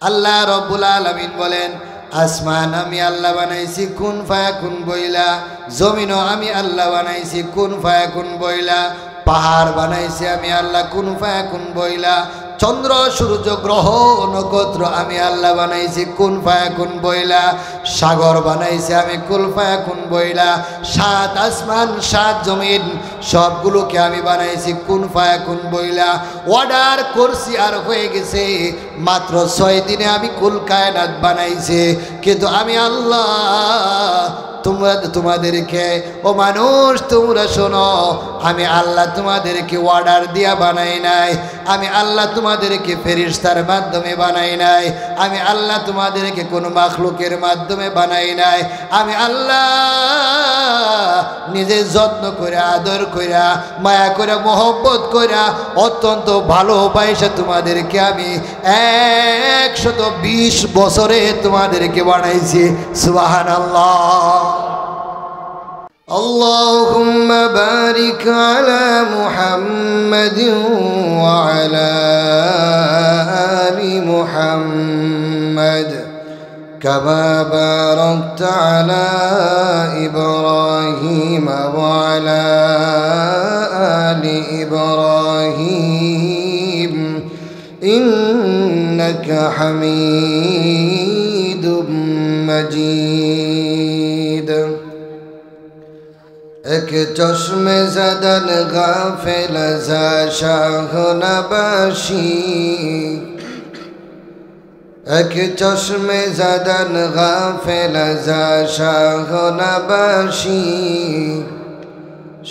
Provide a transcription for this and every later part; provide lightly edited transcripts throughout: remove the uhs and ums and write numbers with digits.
আল্লাহ রব্বুল আলামিন বলেন আসমান আমি আল্লাহ বানাইছি কুন ফায়াকুন বইলা, জমিনও আমি আল্লাহ বানাইছি কুন ফায়াকুন বইলা, পাহাড় বানাইছি আমি আল্লাহ কুন ফায়াকুন বইলা, চন্দ্র সূর্য গ্রহ নক্ষত্র আমি আল্লাহ বানাইছি কুন ফায়াকুন বইলা, সাগর বানাইছি আমি কুন ফায়াকুন বইলা, সাত আসমান সাত জমিন সবগুলোকে আমি বানাইছি কুন ফায়াকুন বইলা। অর্ডার করছি আর হয়ে গেছে, মাত্র 6 দিনে আমি কুল কায়নাত বানাইছি। কিন্তু আমি আল্লাহ তোমাদেরকে, ও মানুষ তোমরা শোনো, আমি আল্লাহ তোমাদেরকে অর্ডার দিয়া বানাই নাই, আমি আল্লাহ তোমাদেরকে ফেরেশতার মাধ্যমে বানাই নাই, আমি আল্লাহ তোমাদেরকে কোনো মাখলুকের মাধ্যমে বানাই নাই, আমি আল্লাহ নিজে যত্ন করে আদর কইরা মায়া করে মহব্বত কইরা অত্যন্ত ভালোবাসা তোমাদেরকে আমি 120 বছরে তোমাদেরকে বানাইছি। সুবহানাল্লাহ। اللهم بارك على محمد وعلى آل محمد كما باركت على إبراهيم وعلى آل إبراهيم إنك حميد مجيد। एक चश्मे ज़दन गाफिल ज़ा शाह नबाशी, एक चश्मे ज़दन गाफिल ज़ा शाह नबाशी,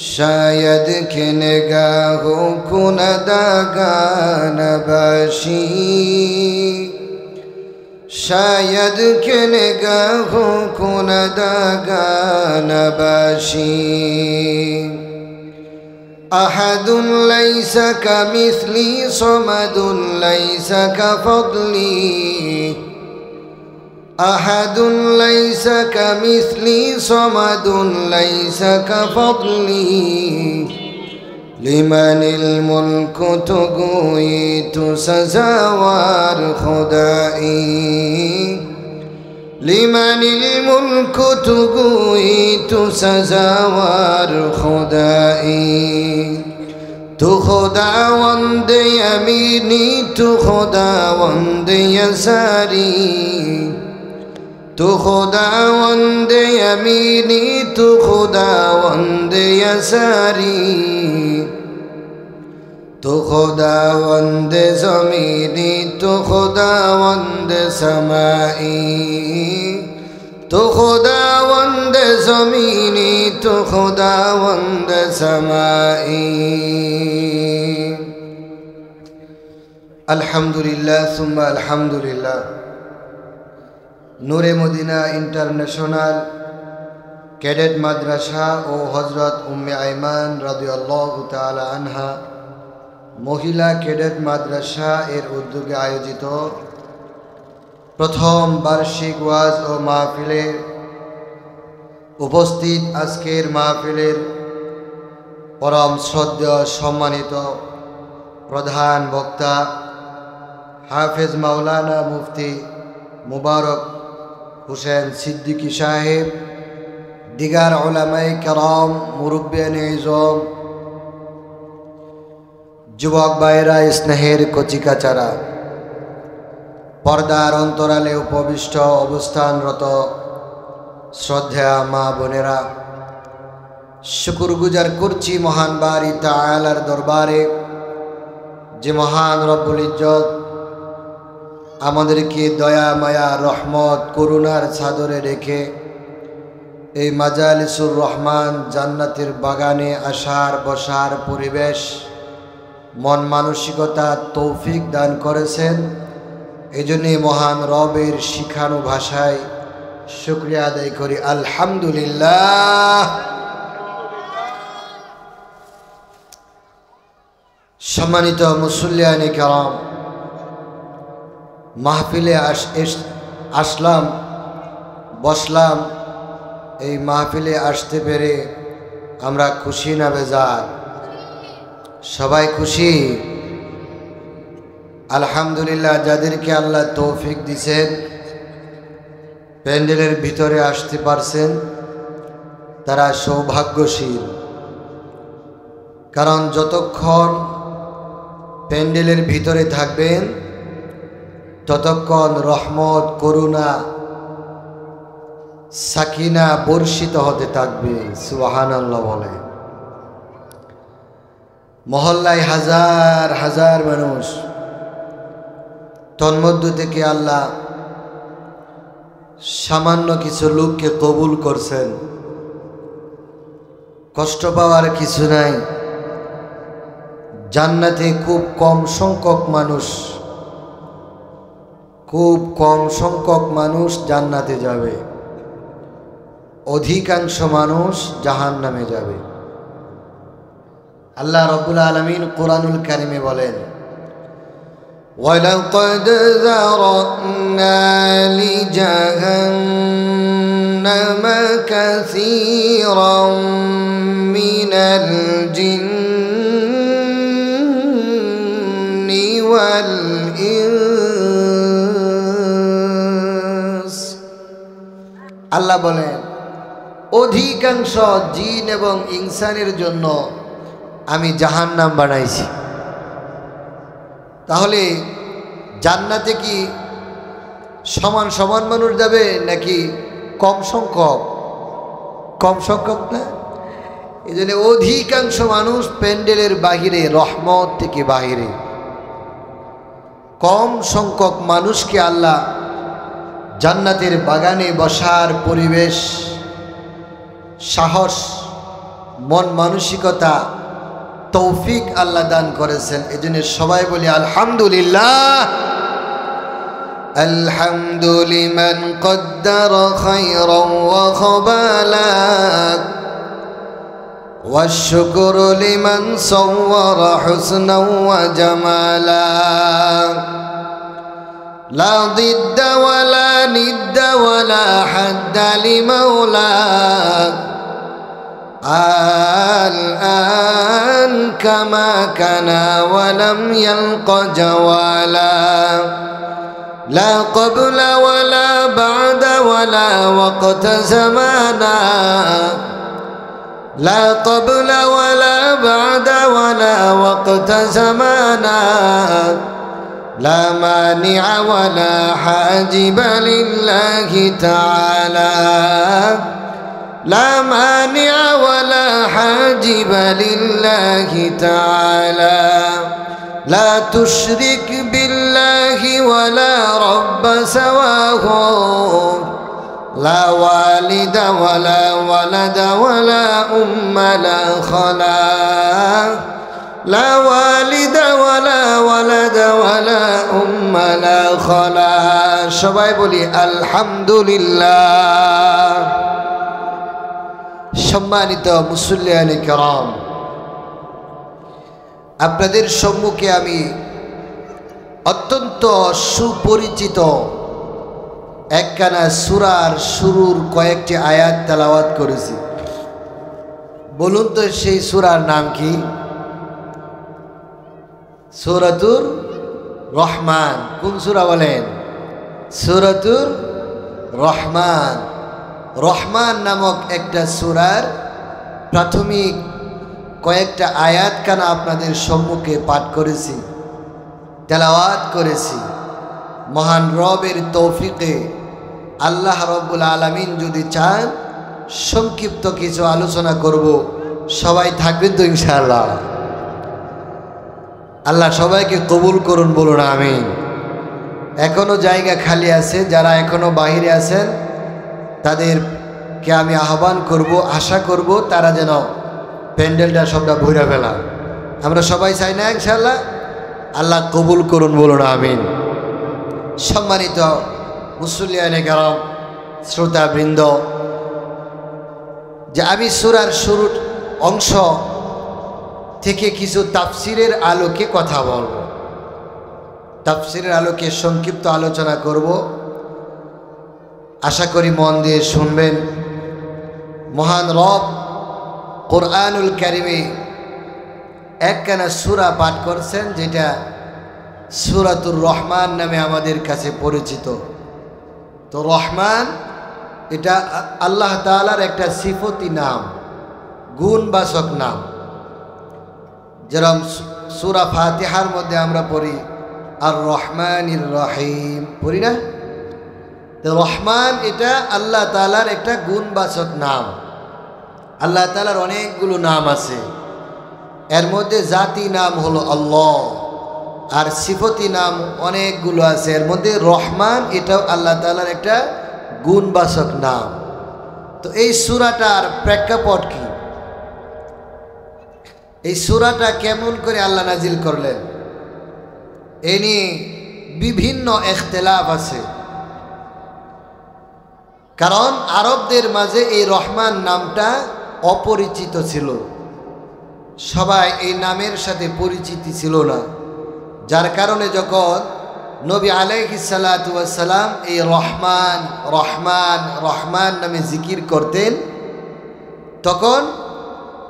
शायद कि निगाहों को नदागा नबाशी, शायद कि निगाहों को नदागा नबाशी। अहदुन लैसा कमिस्ली समदुन लैसा कफदली, अहदुन लैसा कमिस्ली समदुन लैसा कफदली, लिमनिल मुल्क तो गोई तो सजावार खुदाई, लिमनिल मुल्क तो गोई तो सजावार खुदाई। तू खुदावंद यमीनी तू खुदावंद यसारी, तू खुदावंद यमीनी तू खुदावंद यसारी, तू खुदावंद ज़मीनी तू खुदावंद समाई, तू खुदावंद ज़मीनी तू खुदावंद समाई। अल्हम्दुलिल्लाह सुम्मा अल्हम्दुलिल्लाह। नूरे मदीना इंटरनेशनल कैडेट माद्रासा और हजरत उम्मे आयमान रादियाल्लाहु ताआला आनहा महिला कैडेट माद्रासा एर उद्योगे आयोजित प्रथम वार्षिक वाज और महफिले उपस्थित आजकेर महफिलेर परम श्रद्धेय सम्मानित प्रधान वक्ता हाफेज मौलाना मुफ्ती मुबारक हुसैन सिद्दीकी साहेब, दिगार उलामाए कराम, मुरब्बियाने इज़म, जुबक भाइरा स्नेहेर कचिकाचारा, पर्दार अंतराले उपविष्ट अवस्थानरत श्रद्धेय मा बोनेरा, शुक्रगुजार करछि महान बारी ताआलार दरबारे जे महान रब्बुल इज्जत आमादेरके दया माया रहमत करुणार चादरे रेखे এই মাজালিসুর রহমান জান্নাতের বাগানে আসার বসার পরিবেশ মন মানসিকতা তৌফিক দান করেছেন। এজন্য মহান রবের শিখানো ভাষায় শুকরিয়া আদায় করি আলহামদুলিল্লাহ। সম্মানিত মুসল্লিয়ানে কেরাম, মাহফিলে আসলাম, বসলাম। এই মাহফিলে আসতে পেরে আমরা খুশি না বেজার? সবাই খুশি? আলহামদুলিল্লাহ, যাদেরকে আল্লাহ তৌফিক দিয়েছেন প্যান্ডেলের ভিতরে আসতে পারছেন তারা সৌভাগ্যশীল। কারণ যতক্ষণ প্যান্ডেলের ভিতরে থাকবেন ততক্ষণ রহমত, করুণা, সাকিনা বর্ষিত হতে থাকবে। সুবহানাল্লাহ বলে। মহল্লায় হাজার হাজার মানুষ, তন্মধ্য থেকে আল্লাহ সামান্য কিছু লোককে কবুল করছেন। কষ্ট পাওয়ার কিছু নাই। জান্নাতে খুব কম সংখ্যক মানুষ জান্নাতে যাবে, অধিকাংশ মানুষ জাহান্নামে যাবে। আল্লাহ রাব্বুল আলামিন কোরআনুল কারীমে বলেন, ওয়ালাকাদ যারানা লিজাহান্নামা কাসীরাম মিনাল জিন্নি ওয়াল ইনস। আল্লাহ বলেন, অধিকাংশ জিন এবং ইনসানের জন্য আমি জাহান্নাম বানাইছি। তাহলে জান্নাতে কি সমান সমান মানুষ যাবে নাকি কম সংখ্যক? কম সংখ্যক না। এই জন্য অধিকাংশ মানুষ প্যান্ডেলের বাহিরে, রহমত থেকে বাহিরে। কম সংখ্যক মানুষকে আল্লাহ জান্নাতের বাগানে বসার পরিবেশ, সাহস, মন মানসিকতা, তৌফিক আল্লাহ দান করেছেন। এজন্য সবাই বলি আলহামদুলিল্লাহ। আলহামদু লিমান কদ্দারা খায়রান ওয়া খাবালা ওয়াশ-শুকরু লিমান সাওয়ারা হুসনান ওয়া জামালা লা দিদ্দা ওয়ালা নিদ্দা ওয়ালা হাদ্দা লিমাওলা الآن كما كان ولم يلق جوالا لا قبل ولا بعد ولا وقت زمانا لا قبل ولا بعد ولا وقت زمانا لا مانع ولا حاجب لله تعالى لا مانع ولا حاجب لله تعالى لا تشرك بالله ولا رب سواه لا والد ولا ولد ولا أم لا خلا لا والد ولا ولد ولا أم لا خلا সবাই বলি আলহামদুলিল্লাহ। সম্মানিত মুসল্লিয়ানে কেরাম, আপনাদের সম্মুখে আমি অত্যন্ত সুপরিচিত একখানা সূরার শুরুর কয়েকটি আয়াত তেলাওয়াত করেছি। বলুন তো সেই সূরার নাম কি? সূরাতুর রহমান। কোন সূরা বলেন? সূরাতুর রহমান। রহমান নামক একটা সূরার প্রাথমিক কয়েকটা আয়াত কানা আপনাদের সম্মুখে পাঠ করেছি, তেলাওয়াত করেছি। মহান রবের তৌফিকে আল্লাহ রব্বুল আলামিন যদি চান সংক্ষিপ্ত কিছু আলোচনা করব। সবাই থাকবেন তো ইনশাআল্লাহ? আল্লাহ সবাইকে কবুল করুন, বলুন আমিন। এখনো জায়গা খালি আছে, যারা এখনো বাহিরে আছেন তাদেরকে আমি আহ্বান করব, আশা করব তারা যেন প্যান্ডেলটা সবটা ভরে ফেলা। আমরা সবাই চাই না ইনশাআল্লাহ? আল্লাহ কবুল করুন, বলুন আমিন। সম্মানিত মুসল্লিয়ানে কেরাম, শ্রোতাবৃন্দ, যে আমি সূরার শুরুর অংশ থেকে কিছু তাফসিরের আলোকে কথা বলবো, তাফসিরের আলোকে সংক্ষিপ্ত আলোচনা করব। আশা করি মন দিয়ে শুনবেন। মহান রব কোরআনুল কারিমে একখানা সূরা পাঠ করছেন, যেটা সূরাতুর রহমান নামে আমাদের কাছে পরিচিত। তো রহমান এটা আল্লাহ তাআলার একটা সিফতি নাম, গুণবাচক নাম। যেরকম সূরা ফাতিহার মধ্যে আমরা পড়ি আর রহমানির রহিম, পড়ি না? তো রহমান এটা আল্লাহ তাআলার একটা গুণবাচক নাম। আল্লাহ তাআলার অনেকগুলো নাম আছে, এর মধ্যে জাতি নাম হলো আল্লাহ, আর সিফতি নাম অনেকগুলো আছে। এর মধ্যে রহমান এটাও আল্লাহ তাআলার একটা গুণবাচক নাম। তো এই সূরাটার প্রেক্ষাপট কি? এই সূরাটা কেমন করে আল্লাহ নাজিল করলেন এ নিয়ে বিভিন্ন ইখতিলাফ আছে। কারণ আরবদের মাঝে এই রহমান নামটা অপরিচিত ছিল, সবাই এই নামের সাথে পরিচিতি ছিল না। যার কারণে যখন নবী আলাইহিস সালাতু ওয়াস সালাম এই রহমান রহমান রহমান নামে জিকির করতেন, তখন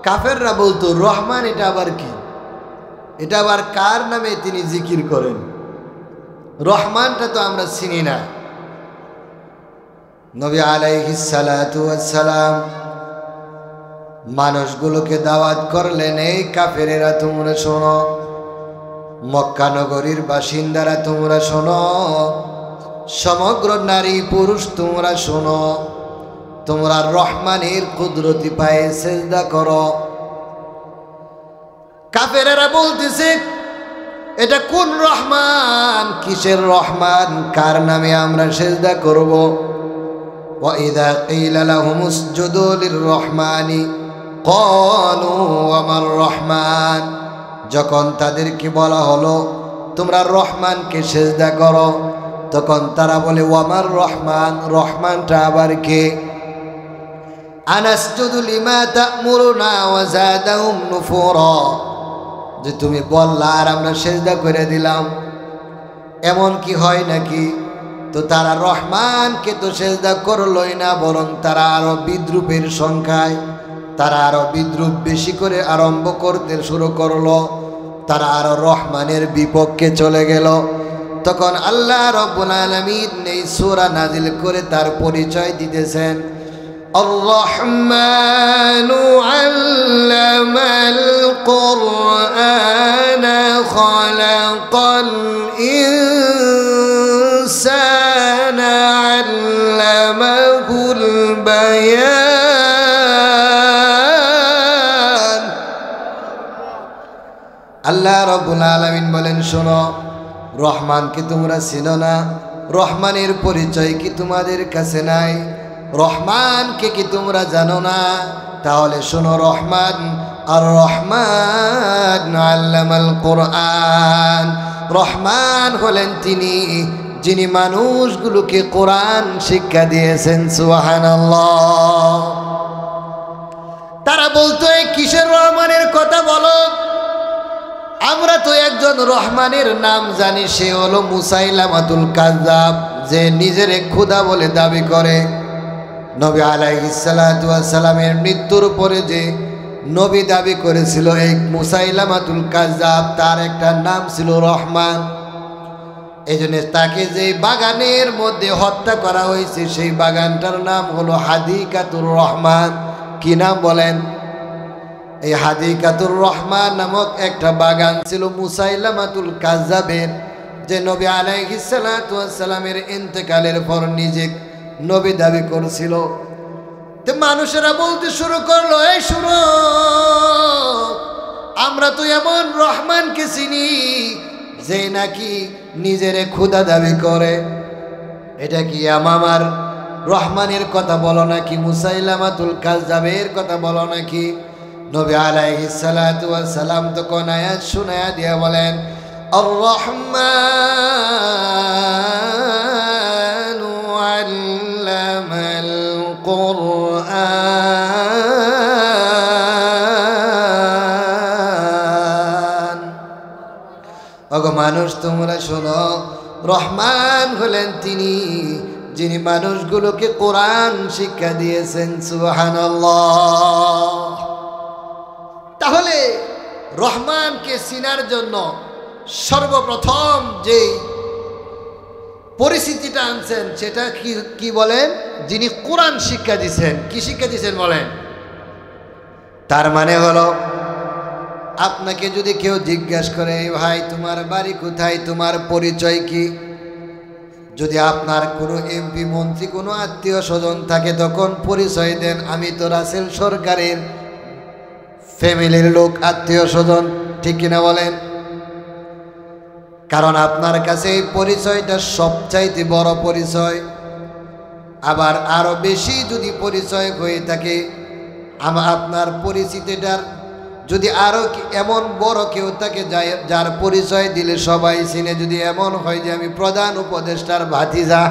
কাফেররা বলতো রহমান এটা আবার কি, এটা আবার কার নামে তিনি জিকির করেন? রহমানটা তো আমরা চিনি না। নবী আলাইহিস সালাতু ওয়াস সালাম মানুষগুলোকে দাওয়াত করলেন, এই কাফেরেরা তোমরা শোনো, মক্কা নগরীর বাসিন্দারা তোমরা শোনো, সমগ্র নারী পুরুষ তোমরা শোনো, তোমরা রহমানের কুদরতি পায়ে সেজদা করো। কাফেরেরা বলতেছে এটা কোন রহমান, কিসের রহমান, কার নামে আমরা সেজদা করব? وَإِذَا قِيلَ لَهُمُ اسْجُدُوا لِلرَّحْمَنِ قَالُوا وَمَا الرَّحْمَنُ, যখন তাদেরকে বলা হলো তোমরা রহমানকে সেজদা করো, তখন তারা বলে ওয়ামার রহমান, রহমানটা আবার কে? আনাসজুদু লিমা তা'মুরুনা ওয়া যাদাহুম নুফুরা, যে তুমি বললা আর আমরা সেজদা করে দিলাম, এমন কি হয় নাকি? তো তারা রহমানকে তো সেজদা করলই না, বরং তারা আরো বিদ্রুপের সংখ্যায়, তারা আরো বিদ্রুপ বেশি করে আরম্ভ করতে শুরু করলো, তারা আরো রহমানের বিপক্ষে চলে গেল। তখন আল্লাহ রাব্বুল আলামিন এই সূরা নাজিল করে তার পরিচয় দিতেছেন, আর-রহমানু আল্লামাল কুরআনা খালাকাল ইনসানা আল্লামাহুল বায়ান। আল্লাহ রাব্বুল আলামিন বলেন, শোনো, রহমানকে তোমরা চিনো না, রহমানের পরিচয় কি তোমাদের কাছে নাই? রহমানকে কি তোমরা জানো না? তাহলে শোনো, রহমান আর রহমান আল্লামাল কোরআন, রহমান হলেন তিনি যিনি মানুষগুলোকে কোরআন শিক্ষা দিয়েছেন। সুবহানাল্লাহ। তারা বলতো এই কিসের রহমানের কথা বলো? আমরা তো একজন রহমানের নাম জানি, সে হলো মুসাইলামাতুল কাযযাব, যে নিজের খোদা বলে দাবি করে। নবী আলাইহিস সালাতু ওয়াস সালামের মৃত্যুর পরে যে নবী দাবি করেছিল এই মুসাইলামাতুল কাযযাব, তার একটা নাম ছিল রহমান। এই জন্য তাকে যে বাগানের মধ্যে হত্যা করা হয়েছে সেই বাগানটার নাম হলো হাদিকাতুর রহমান। কি নাম বলেন? এই হাদিকাতুর রহমান নামক একটা বাগান ছিল মুসাইলামাতুল কাযযাবের, যে নবী আলাইহিস সালাতু ওয়াস সালামের ইন্তেকালের পর নিজে নবী দাবি করেছিল। তো মানুষেরা বলতে শুরু করলো, এই শুনো, আমরা তো এমন রহমানকে চিনি যে নাকি নিজের খোদা দাবি করে। এটা কি আমার রহমানের কথা বলো নাকি মুসাইলামাতুল কাযযাবের কথা বলো নাকি? নবী আলাইহিস সালাতু ওয়াস সালাম তখন আয়াত শুনায়া দিয়া বলেন, আর-রহমানু আল্লামাল কুরআন। ওগো মানুষ, তোমরা শোনো, রহমান হলেন তিনি যিনি মানুষগুলোকে কোরআন শিক্ষা দিয়েছেন। সুবহানাল্লাহ। তাহলে রহমানকে চিনার জন্য সর্বপ্রথম যে পরিস্থিতিটা আনছেন সেটা কি বলেন? যিনি কোরআন শিক্ষা দিচ্ছেন। কি শিক্ষা দিচ্ছেন বলেন? তার মানে হলো আপনাকে যদি কেউ জিজ্ঞাসা করে, ভাই তোমার বাড়ি কোথায়, তোমার পরিচয় কি, যদি আপনার কোনো এমপি মন্ত্রী কোনো আত্মীয় স্বজন থাকে তখন পরিচয় দেন, আমি তো রাসেল সরকারের ফ্যামিলির লোক, আত্মীয় স্বজন। ঠিক কিনা বলেন? কারণ আপনার কাছে এই পরিচয়টা সবচাইতে বড় পরিচয়। আবার আরো বেশি যদি পরিচয় হয়ে থাকে, আপনার পরিচিতিটার যদি আরো এমন বড় কেউ থাকে যার পরিচয় দিলে সবাই চিনে, যদি এমন হয় যে আমি প্রধান উপদেষ্টার ভাতিজা,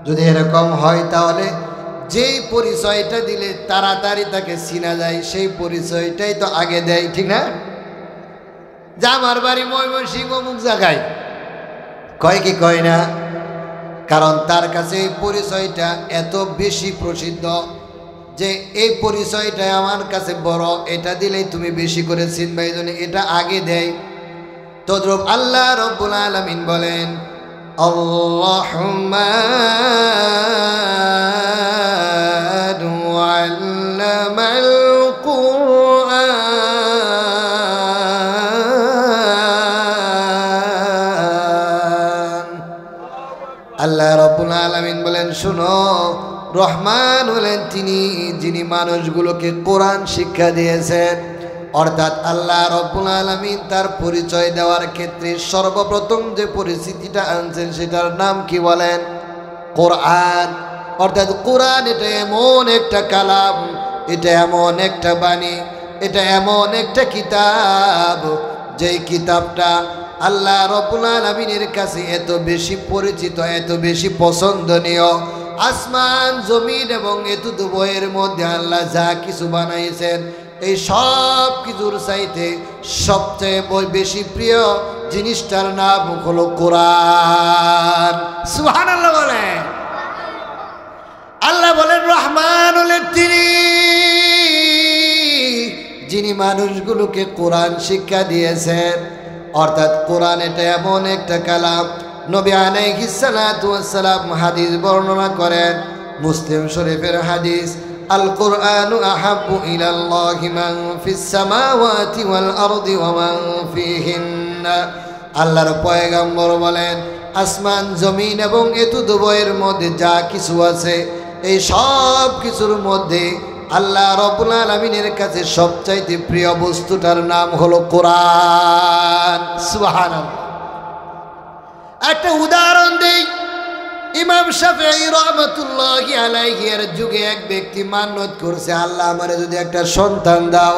যদি এরকম হয় তাহলে যেই পরিচয়টা দিলে তাড়াতাড়ি তাকে চিনা যায় সেই পরিচয়টাই তো আগে দেয়। ঠিক না? যে আমার বাড়ি ময়মনসিংহ অমুক জায়গায়, কয় কি কয় না? কারণ তার কাছে এই পরিচয়টা এত বেশি প্রসিদ্ধ যে এই পরিচয়টা আমার কাছে বড়, এটা দিলেই তুমি বেশি করে চিনবে, এই জন্য এটা আগে দেয়। তদ্রূপ আল্লাহ রাব্বুল আলামিন বলেন, আর-রাহমানু আল্লামাল কুরআন। আল্লাহ রাব্বুল আলামিন বলেন, শুনো, রহমান হলেন তিনি যিনি মানুষগুলোকে কোরআন শিক্ষা দিয়েছেন। অর্থাৎ আল্লাহ রাব্বুল আলামিন তার পরিচয় দেওয়ার ক্ষেত্রে সর্বপ্রথম যে পরিস্থিতিটা আনছেন সেটার নাম কি বলেন? কোরআন। অর্থাৎ কোরআন এটা এমন একটা কালাম, এটা এমন একটা বাণী, এটা এমন একটা কিতাব, যেই কিতাবটা আল্লাহ রাব্বুল আলামিনের কাছে এত বেশি পরিচিত, এত বেশি পছন্দনীয়। আসমান জমিন এবং এতদ বইয়ের মধ্যে আল্লাহ যা কিছু বানাইছেন এই সব কিছুর চাইতে সবচেয়ে বেশি প্রিয় জিনিসটার নাম হলো কোরআন। সুবহানাল্লাহ বলেন। আল্লাহ বলেন রহমান হলেন তিনি যিনি মানুষগুলোকে কোরআন শিক্ষা দিয়েছেন। অর্থাৎ কোরআন এটা এমন একটা কালাম, নবী আলাইহিস সালাতু ওয়াস সালাম হাদিস বর্ণনা করেন, মুসলিম শরীফের হাদিস, আল কুরআনু আহাব্বু ইলাল্লাহি মান ফিস সামাওয়াতি ওয়াল আরদি ওয়া মান ফিহিন্না। আল্লাহর পয়গম্বর বলেন, আসমান জমিন এবং এতদ বইয়ের মধ্যে যা কিছু আছে এই সব কিছুর মধ্যে আল্লাহ রাব্বুল আলামিনের কাছে সবচাইতে প্রিয় বস্তুটার নাম হলো কোরআন। সুবহানাল্লাহ। একটা উদাহরণ দেই। ইমাম শাফিঈ রাহমাতুল্লাহি আলাইহি এর যুগে এক ব্যক্তি মান্নত করছে, আল্লাহ আমারে যদি একটা সন্তান দাও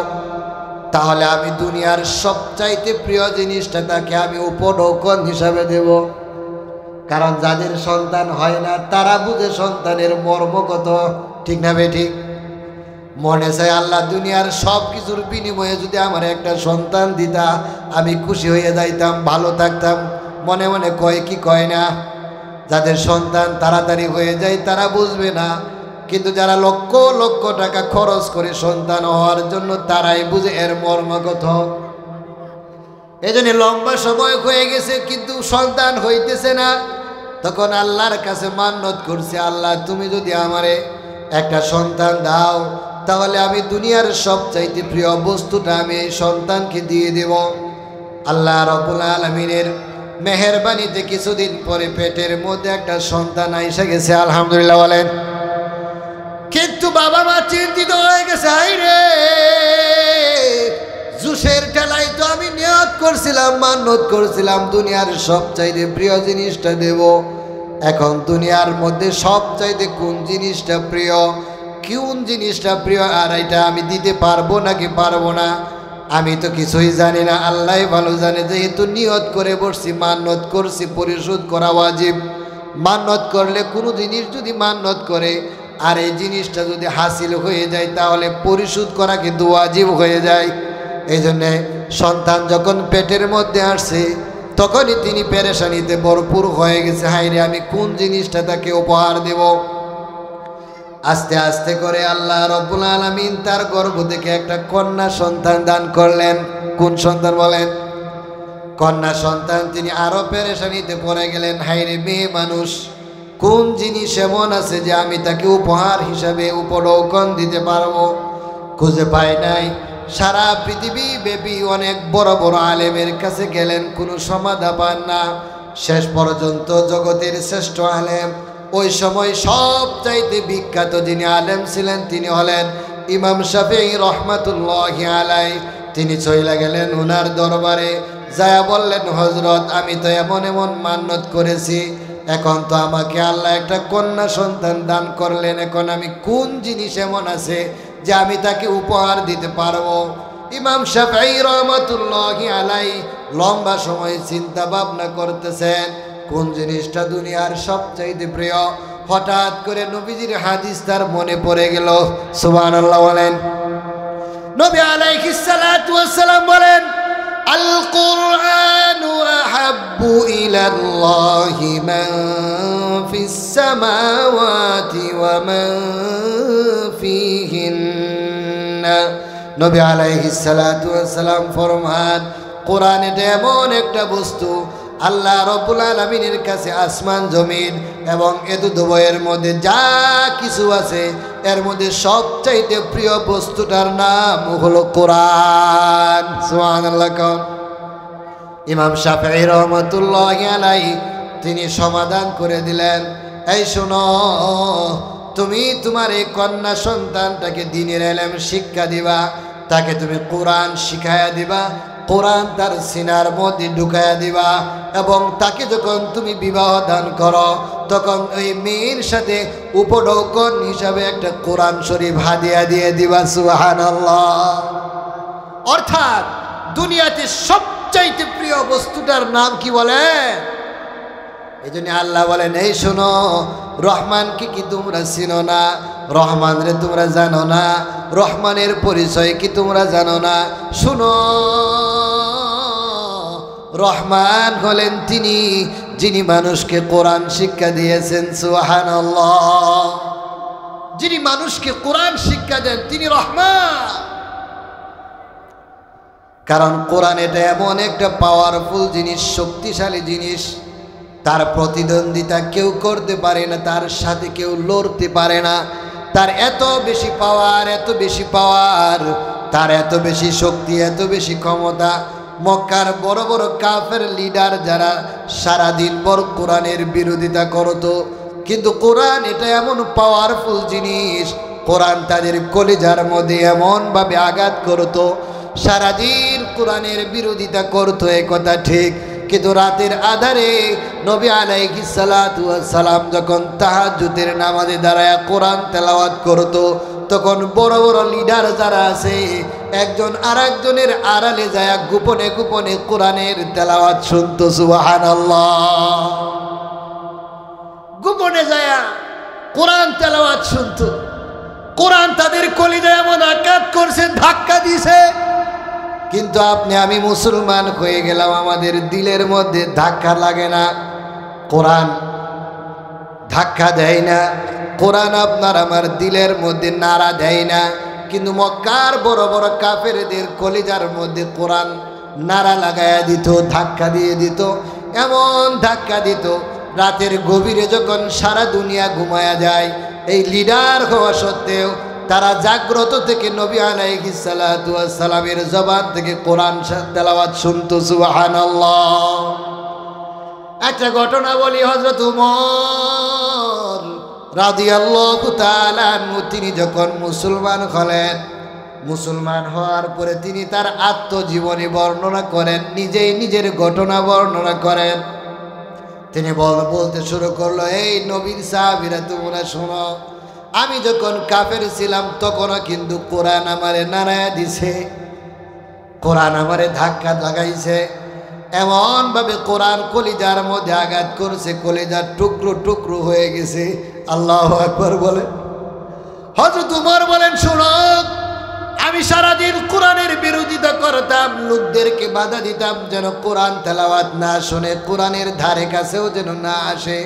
তাহলে আমি দুনিয়ার সবচাইতে প্রিয় জিনিসটা তাকে আমি উপঢৌকন হিসাবে দেব। কারণ যাদের সন্তান হয় না তারা বুঝে সন্তানের মর্ম কত। ঠিক না বেঠিক? মনে চায় আল্লাহ দুনিয়ার সব কিছুর বিনিময়ে যদি আমার একটা সন্তান দিতা আমি খুশি হয়ে যাইতাম, ভালো থাকতাম। মনে মনে কয় কি কয় না? যাদের সন্তান তাড়াতাড়ি হয়ে যায় তারা বুঝবে না, কিন্তু যারা লক্ষ লক্ষ টাকা খরচ করে সন্তান হওয়ার জন্য তারাই বুঝে এর মর্ম কত। এজন্য লম্বা সময় হয়ে গেছে কিন্তু সন্তান হইতেছে না, তখন আল্লাহর কাছে মান্নত করছে, আল্লাহ তুমি যদি আমারে একটা সন্তান দাও তাহলে আমি দুনিয়ার সবচাইতে প্রিয় বস্তুটা আমি এই সন্তানকে দিয়ে দেব। আল্লাহ রাব্বুল আলামিনের মেহেরবানিতে কিছুদিন পরে পেটের মধ্যে একটা সন্তান আইসা গেছে। আলহামদুলিল্লাহ বলেন। কিন্তু বাবা মা চিন্তিত হয়ে গেছে, হাই রে, জুসের ঠেলায় তো আমি নিয়ত করছিলাম, মান্নত করছিলাম দুনিয়ার সবচাইতে প্রিয় জিনিসটা দেব। এখন দুনিয়ার মধ্যে সবচাইতে কোন জিনিসটা প্রিয়, কোন জিনিসটা প্রিয় আর এটা আমি দিতে পারবো নাকি পারবো না আমি তো কিছুই জানি না। আল্লাহ ভালো জানে। যেহেতু নিয়ত করে বসছি, মান্নত করছি, পরিশোধ করা ওয়াজিব। মান্নত করলে কোনো জিনিস যদি মান্নত করে আর এই জিনিসটা যদি হাসিল হয়ে যায় তাহলে পরিশোধ করা কিন্তু ওয়াজিব হয়ে যায়। এই জন্যে সন্তান যখন পেটের মধ্যে আসছে তখনই তিনি পেরেশানিতে ভরপুর হয়ে গেছে, হাই রে আমি কোন জিনিসটা তাকে উপহার দেব। আস্তে আস্তে করে আল্লাহ রাব্বুল আলামিন তার গর্ভ থেকে একটা কন্যা সন্তান দান করলেন। কোন সন্তান বলেন? কন্যা সন্তান তিনি আরো পেরেশানিতে পড়ে গেলেন। হায়রে মেয়ে মানুষ, কোন জিনিস এমন আছে যে আমি তাকে উপহার হিসাবে উপঢৌকন দিতে পারবো? খুঁজে পায় নাই। সারা পৃথিবী ব্যাপী অনেক বড় বড় আলেমের কাছে গেলেন, কোনো সমাধান পান না। শেষ পর্যন্ত জগতের শ্রেষ্ঠ আলেম, ওই সময় সবচাইতে বিখ্যাত যিনি আলেম ছিলেন তিনি হলেন ইমাম শাফিঈ রহমাতুল্লাহি আলাইহি। তিনি চলে গেলেন ওনার দরবারে, যায়া বললেন, হযরত আমি তো এমন এমন মান্যত করেছি, এখন তো আমাকে আল্লাহ একটা কন্যা সন্তান দান করলেন, এখন আমি কোন জিনিস এমন আছে যে আমি তাকে উপহার দিতে পারবো? ইমাম শাফিঈ রহমাতুল্লাহি আলাইহি লম্বা সময় চিন্তা ভাবনা করতেছেন কোন জিনিসটা দুনিয়ার সবচাইতে প্রিয়। হঠাৎ করে নবীজির হাদিস তার মনে পড়ে গেল। সুবহানাল্লাহ বলেন। নবী আলাইহিস সালাতু ওয়াস সালাম বলেন, আল কুরআনু আহাব্বু ইলাল্লাহি মান ফিস সামাওয়াতি ওয়া মান ফিহিন্না। নবী আলাইহিস সালাতু ওয়াস সালাম ফরমান, কোরআন এটা এমন একটা বস্তু, আল্লাহ রব্বুল আলামিনের কাছে আসমান জমিন এবং দুভয়ের মধ্যে যা কিছু আছে এর মধ্যে সবচাইতে প্রিয় বস্তুটার নাম হলো কোরআন। সুবহানাল্লাহ। ইমাম শাফিঈ রহমাতুল্লাহি আলাইহি তিনি সমাধান করে দিলেন, এই শোনো, তুমি তোমার এই কন্যা সন্তানটাকে দ্বীনের ইলম শিক্ষা দিবা, তাকে তুমি কোরআন শিখায়া দিবা, কোরআন তার সিনার মধ্যে ঢুকায়া দিবা, এবং তাকে যখন তুমি বিবাহ দান করো তখন ওই মেয়ের সাথে উপঢৌকন হিসাবে একটা কোরআন শরীফ হাদিয়া দিয়ে দিবা। সুবহানাল্লাহ। অর্থাৎ দুনিয়াতে সবচাইতে প্রিয় বস্তুটার নাম কি বলে? এই জন্য আল্লাহ বলেন, এই শোনো, রহমানকে কি তোমরা চিনো না? রহমান রে তোমরা জানো না? রহমানের পরিচয় কি তোমরা জানো না? শুনো, রহমান হলেন তিনি যিনি মানুষকে কোরআন শিক্ষা দিয়েছেন। সুবহানাল্লাহ। যিনি মানুষকে কোরআন শিক্ষা দেন তিনি রহমান। কারণ কোরআন এটা এমন একটা পাওয়ারফুল জিনিস, শক্তিশালী জিনিস, তার প্রতিদ্বন্দ্বিতা কেউ করতে পারে না, তার সাথে কেউ লড়তে পারে না। তার এত বেশি পাওয়ার, এত বেশি পাওয়ার, তার এত বেশি শক্তি, এত বেশি ক্ষমতা। মক্কার বড় বড় কাফের লিডার যারা সারাদিন ভর কোরআনের বিরোধিতা করত, কিন্তু কোরআন এটা এমন পাওয়ারফুল জিনিস, কোরআন তাদের কলিজার মধ্যে এমনভাবে আঘাত করত, সারাদিন কোরআনের বিরোধিতা করত, এ কথা ঠিক। কিন্তু রাতের আধারে নবী আলাইহিস সালাতু ওয়াস সালাম যখন তাহাজ্জুদের নামাজে দাঁড়ায় কোরআন তেলাওয়াত করত, তখন বড় বড় লিডার যারা আছে একজন আরেকজনের আড়ালে যায় গোপনে গোপনে কোরআনের তেলাওয়াত শুনতো। সুবহানাল্লাহ। গোপনে যায় কোরআন তেলাওয়াত শুনতো। কোরআন তাদের কলিজায় এমন আঘাত করছে, ধাক্কা দিছে। কিন্তু আপনি আমি মুসলমান হয়ে গেলাম, আমাদের দিলের মধ্যে ধাক্কা লাগে না, কোরআন ধাক্কা দেয় না, কোরআন আপনার আমার দিলের মধ্যে নাড়া দেয় না। কিন্তু মক্কার বড় বড় কাফেরদের কলিজার মধ্যে কোরআন নাড়া লাগাইয়া দিত, ধাক্কা দিয়ে দিত, এমন ধাক্কা দিত রাতের গভীরে যখন সারা দুনিয়া ঘুমায়া যায়, এই লিডার হওয়া সত্ত্বেও তারা জাগ্রত থেকে নবী আলাইহিস সালাতু ওয়াস সালামের জবান থেকে কোরআন তেলাওয়াত শুনতো। সুবহানাল্লাহ। একটা ঘটনা বলি, হযরত উমর রাদিয়াল্লাহু তাআলা আনহু তিনি যখন মুসলমান হলেন, মুসলমান হওয়ার পরে তিনি তার আত্মজীবনী বর্ণনা করেন, নিজেই নিজের ঘটনা বর্ণনা করেন। তিনি বলতে শুরু করলো, এই নবীর সাহাবীরা তোমরা শোনো, আমি যখন কাফের ছিলাম তখনও কিন্তু কোরআন আমারে নাড়ায়া দিছে, কোরআন আমারে ধাক্কা লাগাইছে, এমনভাবে কোরআন কলিজার মধ্যে আঘাত করছে, কলিজার টুকরো টুকরো হয়ে গেছে। আল্লাহু আকবার বলে। হযরত উমর বলেন, শোনো, আমি সারাদিন কোরআনের বিরোধিতা করতাম, লোকদেরকে বাধা দিতাম যেন কোরআন তেলাওয়াত না শুনে, কোরআনের ধারে কাছেও যেন না আসে।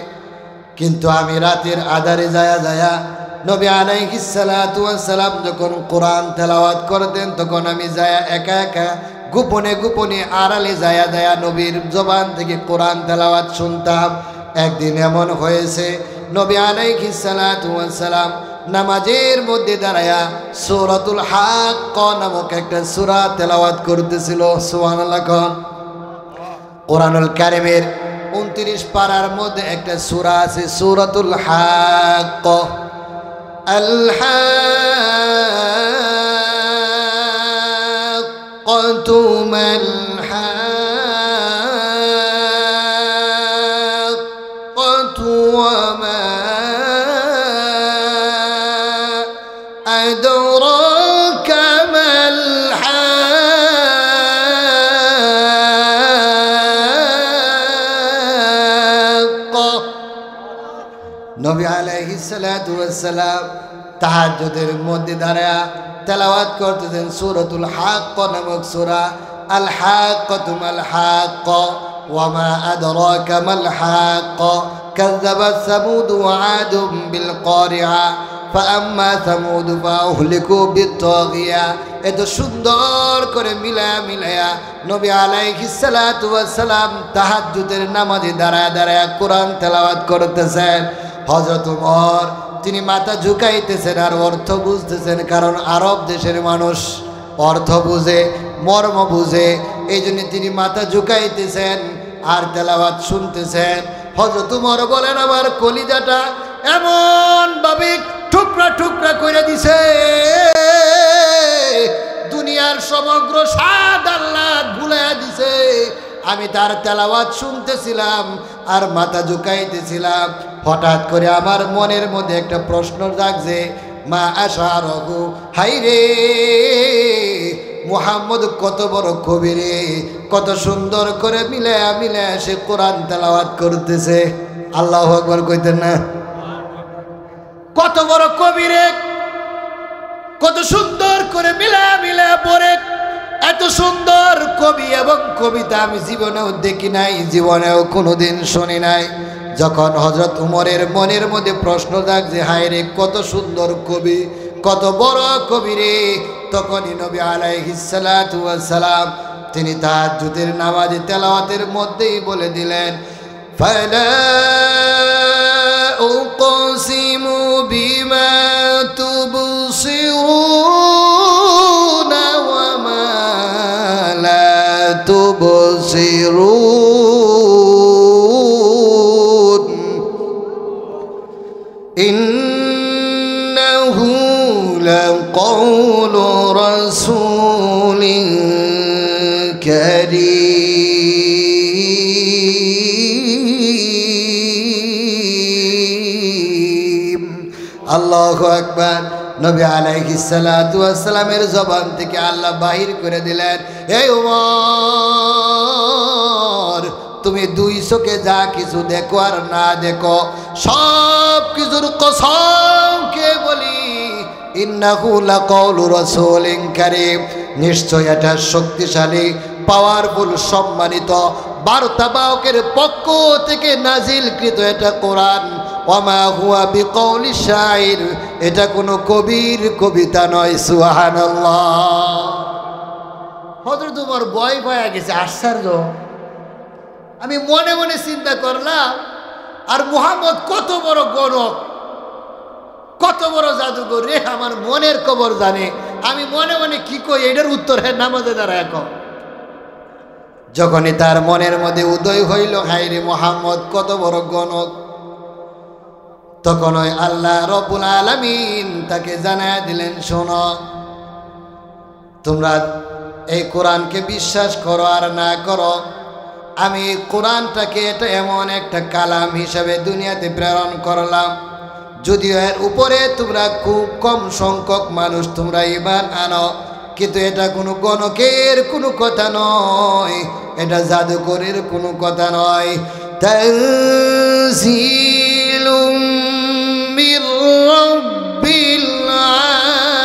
কিন্তু আমি রাতের আধারে যায়া নবী আলাইহিস সালাতু ওয়াস সালাম যখন কোরআন তেলাওয়াত করতেন তখন আমি যায়া একা একা গোপনে গোপনে আড়ালে যায়া যায়া নবীর জবান থেকে কোরআন তেলাওয়াত শুনতাম। একদিন এমন হয়েছে নবী আলাইহিস সালাতু ওয়াস সালাম নামাজের মধ্যে দাঁড়ায়া সূরাতুল হাক্কা নামক একটা সূরা তেলাওয়াত করতেছিল। সুবহানাল্লাহ। কোরআনুল কারীমের 29 পারার মধ্যে একটা সূরা আছে সূরাতুল হাক্কা। আল হাক্কাতু মাল হাক্কাতু ওয়া মা আদরাকা মাল হাক্কা। নবী আলাইহিস সালাতু ওয়াস সালাম তাহাজ্জুদের মধ্যে দাঁড়ায়া তেলাওয়াত করতেছেন সূরাতুল হাক্কা নামক সূরা। আল হাক্কাতু মাল হাক্কা ওয়া মা আদরাকা মাল হাক্কা কাযাবাত সামুদ ওয়া আদুম বিল কারিআ ফাআম্মা সামুদ ফাউহলিকু বিত্তাগিয়া। এত সুন্দর করে মিলায়া নবী আলাইহিস সালাতু ওয়াস সালাম তাহাজ্জুদের নামাজে দাঁড়ায়া দাঁড়ায়া কোরআন তেলাওয়াত করতেছেন। হযরত ওমর তিনি মাথা ঝুঁকাইতেছেন আর অর্থ বুঝতেছেন, কারণ আরব দেশের মানুষ অর্থ বুঝে, মর্ম বুঝে, এই জন্য তিনি মাথা ঝুঁকাইতেছেন আর তেলাওয়াত শুনতেছেন। হযরত ওমর বলেন আমার কলিজাটা এমন ভাবে টুকরা টুকরা করে দিছে, দুনিয়ার সমগ্র স্বাদ আল্লাহ ভুলাইয়া দিছে। আমি তার তেলাওয়াত শুনতেছিলাম আর মাথা ঝুঁকাইতেছিলাম, হঠাৎ করে আমার মনের মধ্যে একটা প্রশ্ন জাগছে, মা আশারহু, হাইরে মুহাম্মদ কত বড় কবি রে, কত সুন্দর করে মিলায়া সে কোরআন তেলাওয়াত করতেছে। আল্লাহু আকবার কইতেন না? কত বড় কবি রে, কত সুন্দর করে মিলায়া পড়ে। এত সুন্দর কবি এবং কবিতা আমি জীবনেও দেখি নাই, জীবনেও কোনোদিন শুনি নাই। যখন হযরত উমরের মনের মধ্যে প্রশ্ন জাগছে, হায় রে কত সুন্দর কবি, কত বড় কবি রে, তখনই নবী আলাইহিস সালাতু ওয়াস সালাম তিনি তাহাজ্জুদের নামাজে তেলাওয়াতের মধ্যেই বলে দিলেন, ফালা উকসিমু বিমা তুবসিরুনা ওয়া মা লা তুবসিরুন ইন্নাহু লাকাউলু রাসূলিন কারীম। আল্লাহু আকবার। নবী আলাইহিস সালাতু ওয়াস সালামের জবান থেকে আল্লাহ বাহির করে দিলেন, হে ওমর, তুমি দুই চোখে যা কিছু দেখো আর না দেখো সব কিছুর কসম কে বলি, ইন্নাহু লাকাউলু রাসূলিন কারীম, নিশ্চয় এটা শক্তিশালী, পাওয়ারফুল, সম্মানিত বার্তাবাহকের পক্ষ থেকে নাজিলকৃত এটা কোরআন। ওয়ামা হুয়া বিকাউলি শাইর, এটা কোনো কবির কবিতা নয়। সুবহানাল্লাহ। হযরত ওমর ভয় পায়া গেছে, আশ্চর্য। আমি মনে মনে চিন্তা করলাম, আর মুহাম্মদ কত বড় গণক, কত বড় জাদুঘর রে, আমার মনের খবর জানে। আমি মনে মনে কি কই, এটার উত্তর হ্যাঁ নামাজে দাঁড়ায় এখন। যখনই তার মনের মধ্যে উদয় হইল, হায় রে মুহাম্মদ কত বড় গণক, তখন ওই আল্লাহ রব্বুল আলামিন তাকে জানায় দিলেন, শোনো, তোমরা এই কোরআনকে বিশ্বাস করো আর না করো, আমি কোরআনটাকে এটা এমন একটা কালাম হিসাবে দুনিয়াতে প্রেরণ করলাম, যদিও এর উপরে তোমরা খুব কম সংখ্যক মানুষ তোমরা ঈমান আনো, কিন্তু এটা কোনো গণকের কোনো কথা নয়, এটা জাদুকরের কোনো কথা নয়। তানজিলুম মির রাব্বিল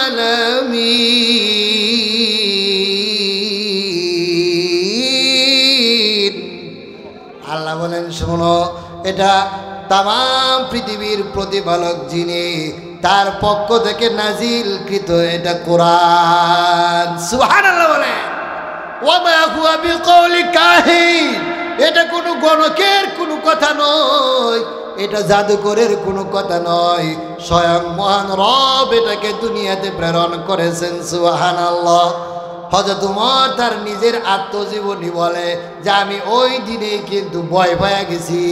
আলামিন। আল্লাহ বলেন, শোনো, এটা তামাম পৃথিবীর প্রতিপালক যিনি, তার পক্ষ থেকে নাজিলকৃত এটা কোরআন। সুবহানাল্লাহ বলেন। ওয়ামা হুয়া বিকৌলি কাহিন, এটা কোনো গণকের কোনো কথা নয়, এটা জাদুকরের কোনো কথা নয়, স্বয়ং মহান রব এটাকে দুনিয়াতে প্রেরণ করেছেন। সুবহানাল্লাহ। হযরত উমর তার নিজের আত্মজীবনী বলে যে আমি ওই দিনেই কিন্তু ভয় পেয়ে গেছি,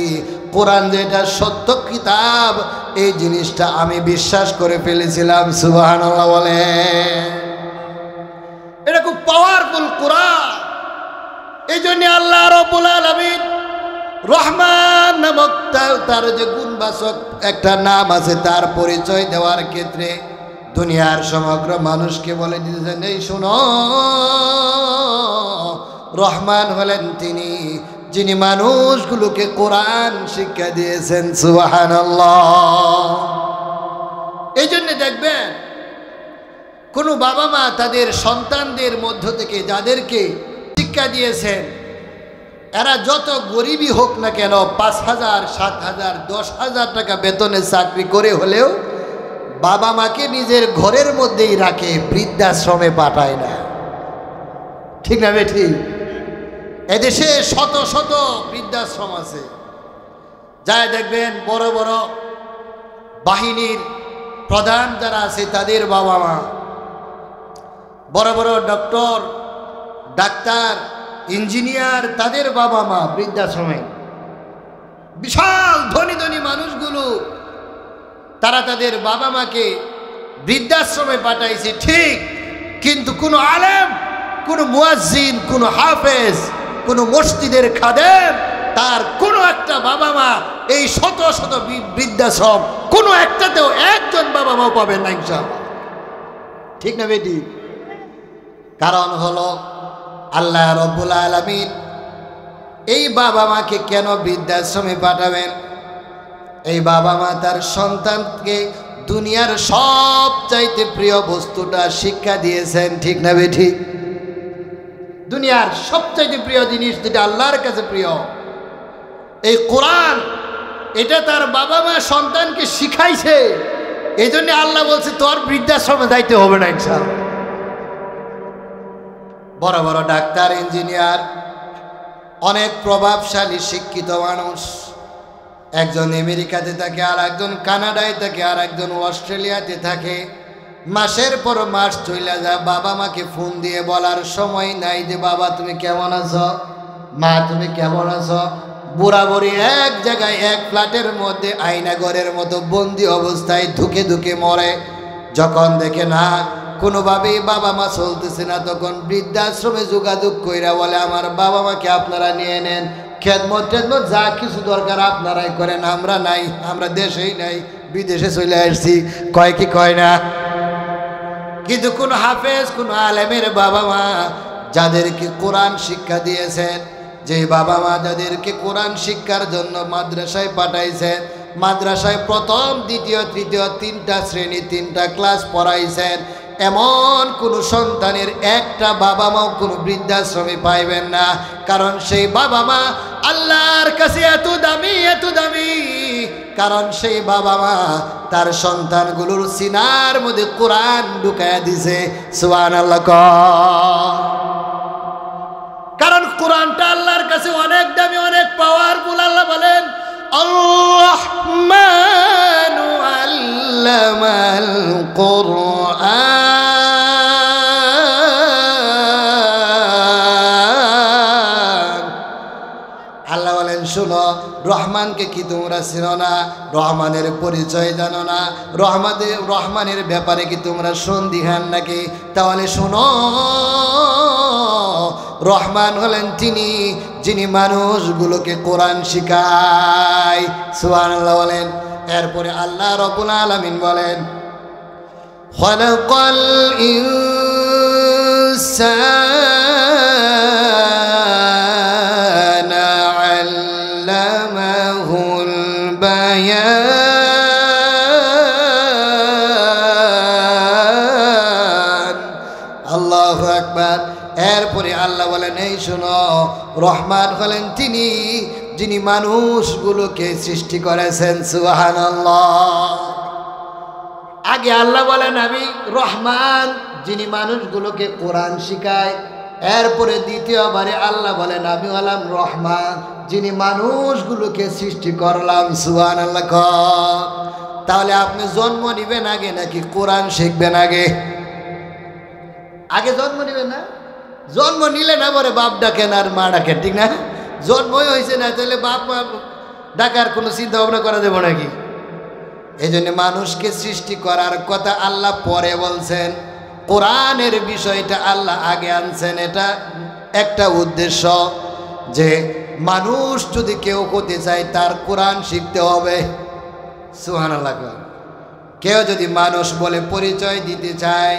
কোরআন যেটা সত্য কিতাব এই জিনিসটা আমি বিশ্বাস করে ফেলেছিলাম। সুবহানাল্লাহ বলে। এটা খুব পাওয়ারফুল কোরআন। এই জন্য আল্লাহ রাব্বুল আলামিন রহমান নামক তার যে গুণবাচক একটা নাম আছে তার পরিচয় দেওয়ার ক্ষেত্রে দুনিয়ার সমগ্র মানুষকে বলে দিয়েছেন, এই শোনো, রহমান হলেন তিনি যিনি মানুষগুলোকে কোরআন শিক্ষা দিয়েছেন। সুবহানাল্লাহ। এই জন্য দেখবেন কোনো বাবা মা তাদের সন্তানদের মধ্য থেকে যাদেরকে শিক্ষা দিয়েছেন, এরা যত গরিবই হোক না কেন, 5,000, 7,000, 10,000 টাকা বেতনে চাকরি করে হলেও বাবা মাকে নিজের ঘরের মধ্যেই রাখে, বৃদ্ধাশ্রমে পাঠায় না। ঠিক না বেঠি? এদেশে শত শত বৃদ্ধাশ্রম আছে, যাই দেখবেন বড় বড় বাহিনীর প্রধান যারা আছে তাদের বাবা মা, বড় বড় ডক্টর, ডাক্তার, ইঞ্জিনিয়ার, তাদের বাবা মা বৃদ্ধাশ্রমে। বিশাল ধনী ধনী মানুষগুলো তারা তাদের বাবা মাকে বৃদ্ধাশ্রমে পাঠাইছে ঠিক, কিন্তু কোনো আলেম, কোনো মুয়াজ্জিন, কোনো হাফেজ, কোনো মসজিদের খাদেম, তার কোনো একটা বাবা মা এই শত শত বৃদ্ধাশ্রম কোনো একটাতেও একজন বাবা মাও পাবেন না ইনশাআল্লাহ। ঠিক না বেটি? কারণ হলো আল্লাহ রাব্বুল আলামিন এই বাবা মাকে কেন বৃদ্ধাশ্রমে পাঠাবেন? এই বাবা মা তার সন্তানকে দুনিয়ার সবচাইতে প্রিয় বস্তুটা শিক্ষা দিয়েছেন। ঠিক না বেঠি? দুনিয়ার সবচাইতে প্রিয় জিনিস যেটা আল্লাহর কাছে প্রিয়, এই কোরআন, এটা তার বাবা মা সন্তানকে শিখাইছে। এই জন্য আল্লাহ বলছে তোর বৃদ্ধাশ্রমে যাইতে হবে না ইনশাআল্লাহ। বড় বড় ডাক্তার, ইঞ্জিনিয়ার, অনেক প্রভাবশালী শিক্ষিত মানুষ, একজন আমেরিকাতে থাকে, আর একজন কানাডায় থাকে, আর একজন অস্ট্রেলিয়াতে থাকে। মাসের পর মাস চলে যায়, বাবা মাকে ফোন দিয়ে বলার সময় নাই যে বাবা তুমি কেমন আছো, মা তুমি কেমন আছো। বুড়া বুড়ি এক জায়গায় এক ফ্ল্যাটের মধ্যে আয়নাঘরের মতো বন্দি অবস্থায় ধুকে ধুকে মরে। যখন দেখে না কোনোভাবেই বাবা মা চলতেছে না, তখন বৃদ্ধাশ্রমে যোগাযোগ কইরা বলে আমার বাবা মাকে আপনারা নিয়ে নেন, খেদমত টেদমত যা কিছু দরকার আপনারাই করেন, আমরা নাই, আমরা দেশেই নাই, বিদেশে চলে আসছি। কয় কি কয় না? কিন্তু কোন হাফেজ, কোন আলেমের বাবা মা যাদেরকে কোরআন শিক্ষা দিয়েছেন, যে বাবা মা যাদেরকে কোরআন শিক্ষার জন্য মাদ্রাসায় পাঠাইছেন, মাদ্রাসায় প্রথম, দ্বিতীয়, তৃতীয় 3টা শ্রেণী 3টা ক্লাস পড়াইছেন, এমন কোন সন্তানের একটা বাবা মাও কোনো বৃদ্ধাশ্রমে পাইবেন না। কারণ সেই বাবা মা আল্লাহর কাছে এত দামি, এত দামি, কারণ সেই বাবা মা তার সন্তানগুলোর সিনার মধ্যে কোরআন ঢুকায়া দিছে। সুবহানাল্লাহ। কারণ কোরআনটা আল্লাহর কাছে অনেক দামি, অনেক পাওয়ারফুল। আল্লাহ বলেন আর-রাহমানু আল্লামাল কুরআন। আল্লাহ বলেন শোনো, রহমানকে কি তোমরা চিনো না? রহমানের পরিচয় জানো না? রহমানের ব্যাপারে কি তোমরা সন্দিহান নাকি? তাহলে শোনো, রহমান হলেন তিনি যিনি মানুষগুলোকে কোরআন শিখায়। সুবহানাল্লাহ বলেন। এরপরে আল্লাহ রাব্বুল আলামিন বলেন খালাকাল ইনসানা আল্লামাহুল বায়ান। আল্লাহু আকবার। এরপরে আল্লাহ বলেন এই শোনো, রহমান হলেন তিনি যিনি মানুষগুলোকে সৃষ্টি করেছেন। সুবহানাল্লাহ। আগে আল্লাহ বলেন আমি রহমান, যিনি মানুষগুলোকে কোরআন শিখায়। এরপরে দ্বিতীয়বারে আল্লাহ বলেন আমি হলাম রহমান, যিনি মানুষগুলোকে সৃষ্টি করলাম। সুবহানাল্লাহ। তাহলে আপনি জন্ম নিবেন আগে নাকি কোরআন শিখবেন আগে? আগে জন্ম নিবেন না? জন্ম নিলে না পরে বাপ ডাকেন আর মা ডাকেন, ঠিক না? জন্মই হয়েছে না, তাহলে বাপ মা ডাকার কোনো চিন্তা ভাবনা করা যাবে নাকি? এই জন্য মানুষকে সৃষ্টি করার কথা আল্লাহ পরে বলছেন, কোরআনের বিষয়টা আল্লাহ আগে আনছেন। এটা একটা উদ্দেশ্য যে মানুষ যদি কেউ হতে চায় তার কোরআন শিখতে হবে। সুবহানাল্লাহ। কেউ যদি মানুষ বলে পরিচয় দিতে চায়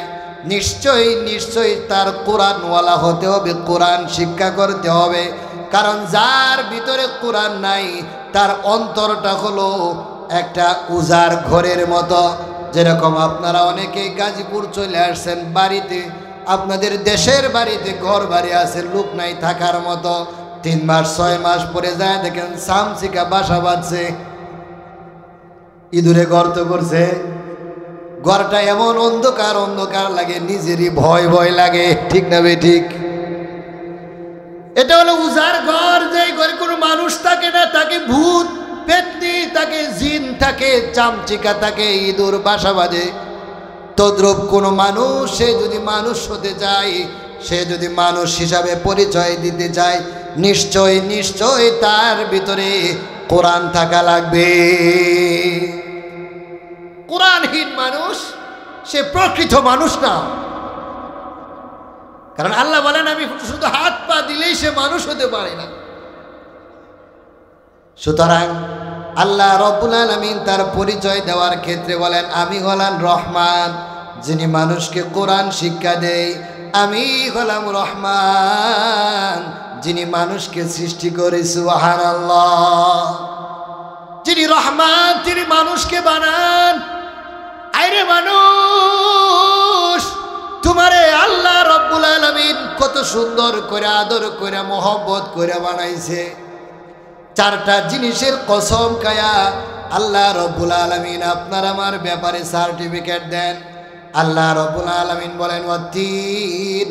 নিশ্চয়ই নিশ্চয়ই তার কোরআনওয়ালা হতে হবে, কোরআন শিক্ষা করতে হবে। কারণ যার ভিতরে কোরআন নাই তার অন্তরটা হলো একটা উজার ঘরের মতো। যেরকম আপনারা অনেকেই গাজীপুর চলে আসছেন বাড়িতে, আপনাদের দেশের বাড়িতে ঘর বাড়ি আছে, লোক নাই থাকার মতো। 3 মাস 6 মাস পরে যায় দেখেন সামসিকা বাসা বাঁধছে, ইঁদুরে গর্ত করছে, ঘরটা এমন অন্ধকার অন্ধকার লাগে নিজেরই ভয় ভয় লাগে, ঠিক না বে ঠিক? এটা হলো উজার ঘর, যে ঘরে কোনো মানুষ থাকে না, তাকে ভূত পেতনি থাকে, জিন থাকে, চামচিকা থাকে, ইঁদুর বাসা বাঁধে। তদ্রূপ কোনো মানুষ সে যদি মানুষ হতে চায়, সে যদি মানুষ হিসাবে পরিচয় দিতে চায়, নিশ্চয় নিশ্চয় তার ভিতরে কোরআন থাকা লাগবে। কোরআনহীন মানুষ সে প্রকৃত মানুষ না। কারণ আল্লাহ বলেন আমি শুধু হাত পা দিলেই সে মানুষ হতে পারে না। সুতরাং আল্লাহ রব্বুল আলামিন তার পরিচয় দেওয়ার ক্ষেত্রে বলেন আমি হলাম রহমান, যিনি মানুষকে কোরআন শিক্ষা দেয়। আমি হলাম রহমান, যিনি মানুষকে সৃষ্টি করে। সুবহানাল্লাহ। যিনি রহমান তিনি মানুষকে বানান। আরে মানুষ, তোমারে আল্লাহ রব্বুল আলামিন কত সুন্দর করে আদর করে মোহব্বত করে বানাইছে। 4টা জিনিসের কসম খায়া আল্লাহ রব্বুল আলামিন আপনার আমার ব্যাপারে সার্টিফিকেট দেন। আল্লাহ রব্বুল আলামিন বলেন ওয়াতিন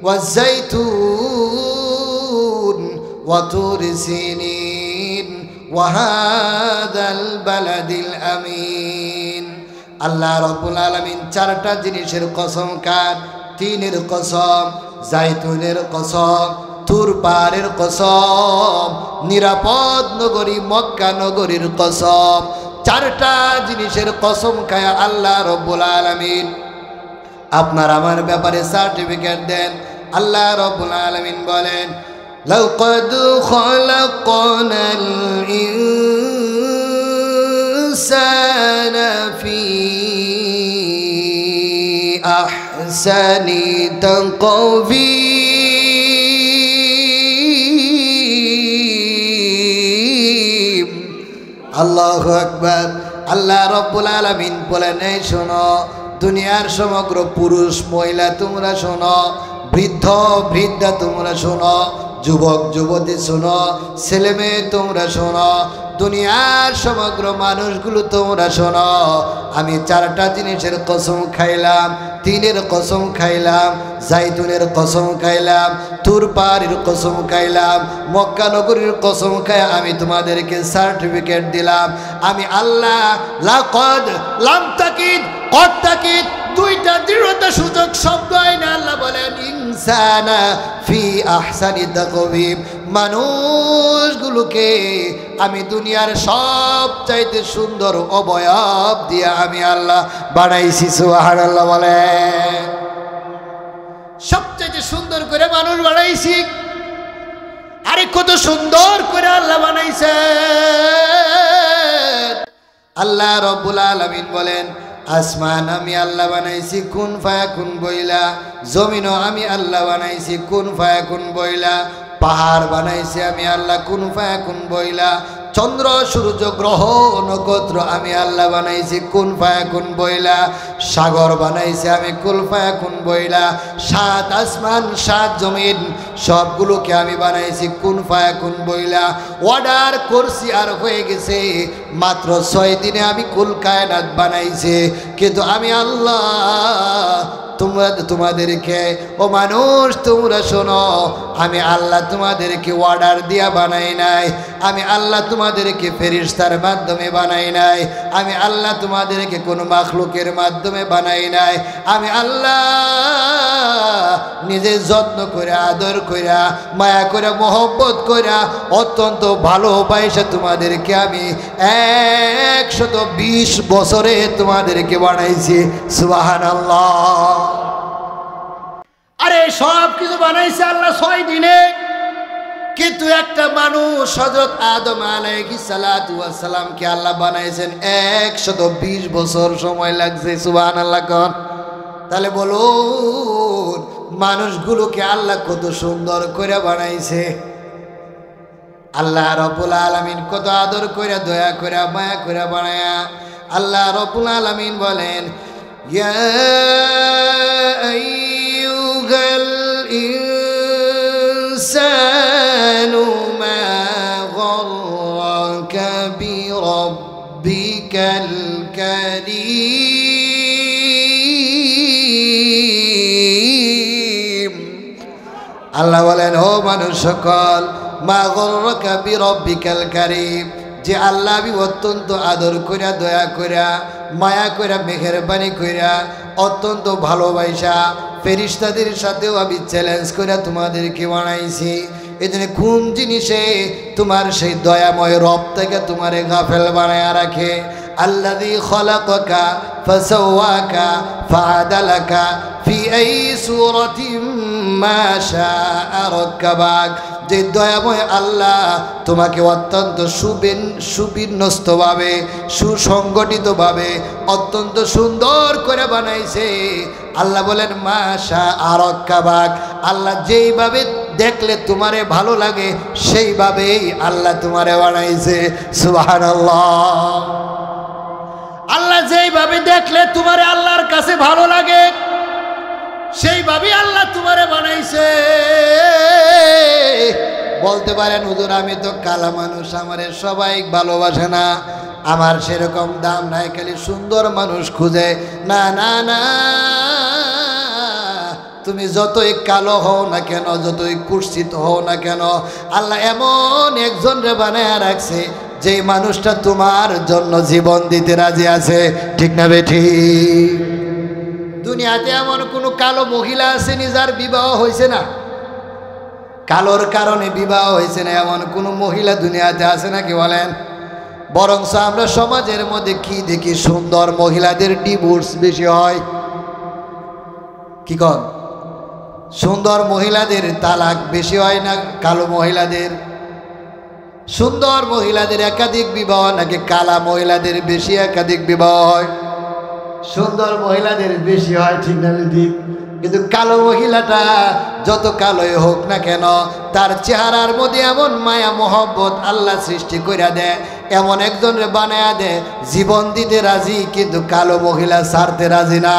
ওয়াজাইতুন ওয়াতুর সিনিন ওয়াহাদাল বালাদিল আমিন। আল্লাহ রব্বুল আলামিন 4টা জিনিসের কসম খান। 3-এর কসম, জাইতুনের কসম, তুর পাহাড়ের কসম, নিরাপদ নগরী মক্কা নগরীর কসম। 4টা জিনিসের কসম খায়া আল্লাহ রব্বুল আলামিন আপনার আমার ব্যাপারে সার্টিফিকেট দেন। আল্লাহ রব্বুল আলামিন বলেন লাকাদ খালাকনাল ইনসানা ফি আহসানি তাকওয়িম। আল্লাহু আকবার। আল্লাহ রব্বুল আলামিন বলেন এই শোনো, দুনিয়ার সমগ্র পুরুষ মহিলা তোমরা শোনো, বৃদ্ধ বৃদ্ধা তোমরা শোনো, যুবক যুবতী শোনো, ছেলে মেয়ে তোমরা শোনো, দুনিয়ার সমগ্র মানুষগুলো তোমরা শোনো। আমি 4টা জিনিসের কসম খাইলাম। 3-এর কসম খাইলাম, জাইতুনের কসম খাইলাম, তুর পাহাড়ের কসম খাইলাম, মক্কা নগরীর কসম খাই আমি তোমাদেরকে সার্টিফিকেট দিলাম। আমি আল্লাহ লাকাদ লাম তাকিদ কদ তাকিদ 2টা দৃঢ়তা সূচক শব্দ আইনা আল্লাহ বলেন ইনসানা ফি আহসানি তাকওয়িম। মানুষগুলোকে আমি দুনিয়ার সবচাইতে সুন্দর অবয়ব দিয়ে আমি আল্লাহ বানাইছি। সুবহানাল্লাহ বলেন। সবচাইতে সুন্দর করে মানুষ বানাইছি। আরে কত সুন্দর করে আল্লাহ বানাইছে। আল্লাহ রব্বুল আলামিন বলেন আসমান আমি আল্লাহ বানাইছি কুন ফায়াকুন বইলা, জমিনও আমি আল্লাহ বানাইছি কুন ফায়াকুন বইলা, পাহাড় বানাইছি আমি আল্লাহ কুন ফায়াকুন বইলা, চন্দ্র সূর্য গ্রহ নক্ষত্র আমি আল্লাহ বানাইছি কুন ফায়াকুন বইলা, সাগর বানাইছি আমি কুন ফায়াকুন বইলা, 7 আসমান 7 জমিন সবগুলোকে আমি বানাইছি কুন ফায়াকুন বইলা। অর্ডার করছি আর হয়ে গেছে মাত্র 6 দিনে আমি কুল কায়নাত বানাইছি। কিন্তু আমি আল্লাহ তোমাদেরকে ও মানুষ তোমরা শোনো, আমি আল্লাহ তোমাদেরকে অর্ডার দিয়া বানাই নাই, আমি আল্লাহ তোমাদেরকে ফেরেশতার মাধ্যমে বানাই নাই, আমি আল্লাহ তোমাদেরকে কোনো মাখলুকের মাধ্যমে বানাই নাই, আমি আল্লাহ নিজে যত্ন করে আদর কইরা মায়া করে মহব্বত কইরা অত্যন্ত ভালোবাসা তোমাদেরকে আমি 120 বছরে তোমাদেরকে বানাইছি। সুবহানাল্লাহ। আরে সব কিছু বানাইছে আল্লাহ 6 দিনে, কিন্তু একটা মানুষ হযরত আদম আলাইহিস সালাতু ওয়াস সালামকে আল্লাহ বানাইছেন 120 বছর সময় লাগছে। সুবহানাল্লাহ কোন। তাহলে বলুন মানুষগুলোকে আল্লাহ কত সুন্দর করে বানাইছে। আল্লাহ রাব্বুল আলামিন কত আদর করে দয়া করে মায়া করে বানায়া। আল্লাহ রাব্বুল আলামিন বলেন, ইয়া আইয়ুহাল ইনসানু মা গররাকা বিরাব্বিকাল কারীম। আল্লাহ বলেন, ও মানুষ সকল, মা গররাকা বিরাব্বিকাল কারীম, যে আল্লাহ আমি অত্যন্ত আদর কইরা দয়া কইরা মায়া কইরা মেহেরবানি কইরা অত্যন্ত ভালোবাসা ফেরেশতাদের সাথেও আমি চ্যালেঞ্জ কইরা তোমাদেরকে বানাইছি। এজন্য কোন জিনিসে তোমার সেই দয়াময় রব থেকে তোমারে গাফেল বানায়া রাখে? আল্লাযী খালাকাকা ফাসাওয়াকা ফাআদালাকা ফি আই সূরাতিন মা শাআ রাক্কাবাক। যে দয়াময় আল্লাহ তোমাকে অত্যন্ত সুবিন্যস্তভাবে সুসংগঠিতভাবে অত্যন্ত সুন্দর করে বানাইছে। আল্লাহ বলেন মাশা আরক্কাবাক, আল্লাহ যেইভাবে দেখলে তোমারে ভালো লাগে সেইভাবেই আল্লাহ তোমারে বানাইছে। সুবহানাল্লাহ। আল্লাহ যেইভাবে দেখলে তোমারে আল্লাহর কাছে ভালো লাগে সেইভাবেই আল্লাহ তোমারে বানাইছে। বলতে পারেন হুজুর আমি তো কালা মানুষ, আমারে সবাই ভালোবাসে না, আমার সেরকম দাম নাই, খালি সুন্দর মানুষ খুঁজে। না না না, তুমি যতই কালো হও না কেন, যতই কুৎসিত হও না কেন, আল্লাহ এমন একজন রে বানায়া রাখছে যে মানুষটা তোমার জন্য জীবন দিতে রাজি আছে। ঠিক না বেঠিক? দুনিয়াতে এমন কোনো কালো মহিলা আসেনি যার বিবাহ হয়েছে না? কালোর কারণে বিবাহ হয়েছে না এমন কোনো মহিলা দুনিয়াতে আছে নাকি বলেন? বরং আমরা সমাজের মধ্যে কি দেখি, সুন্দর মহিলাদের ডিভোর্স বেশি হয়। কি কন? সুন্দর মহিলাদের তালাক বেশি হয় না কালো মহিলাদের? সুন্দর মহিলাদের একাধিক বিবাহ নাকি কালা মহিলাদের বেশি একাধিক বিবাহ হয়? সুন্দর মহিলাদের বেশি হয়, ঠিক না ঠিক? কিন্তু কালো মহিলাটা যত কালোই হোক না কেন, তার চেহারার মধ্যে এমন মায়া মোহব্বত আল্লাহ সৃষ্টি করে দেয়, এমন একজনের বানায়া দেয় জীবন দিতে রাজি, কিন্তু কালো মহিলা ছাড়তে রাজি না।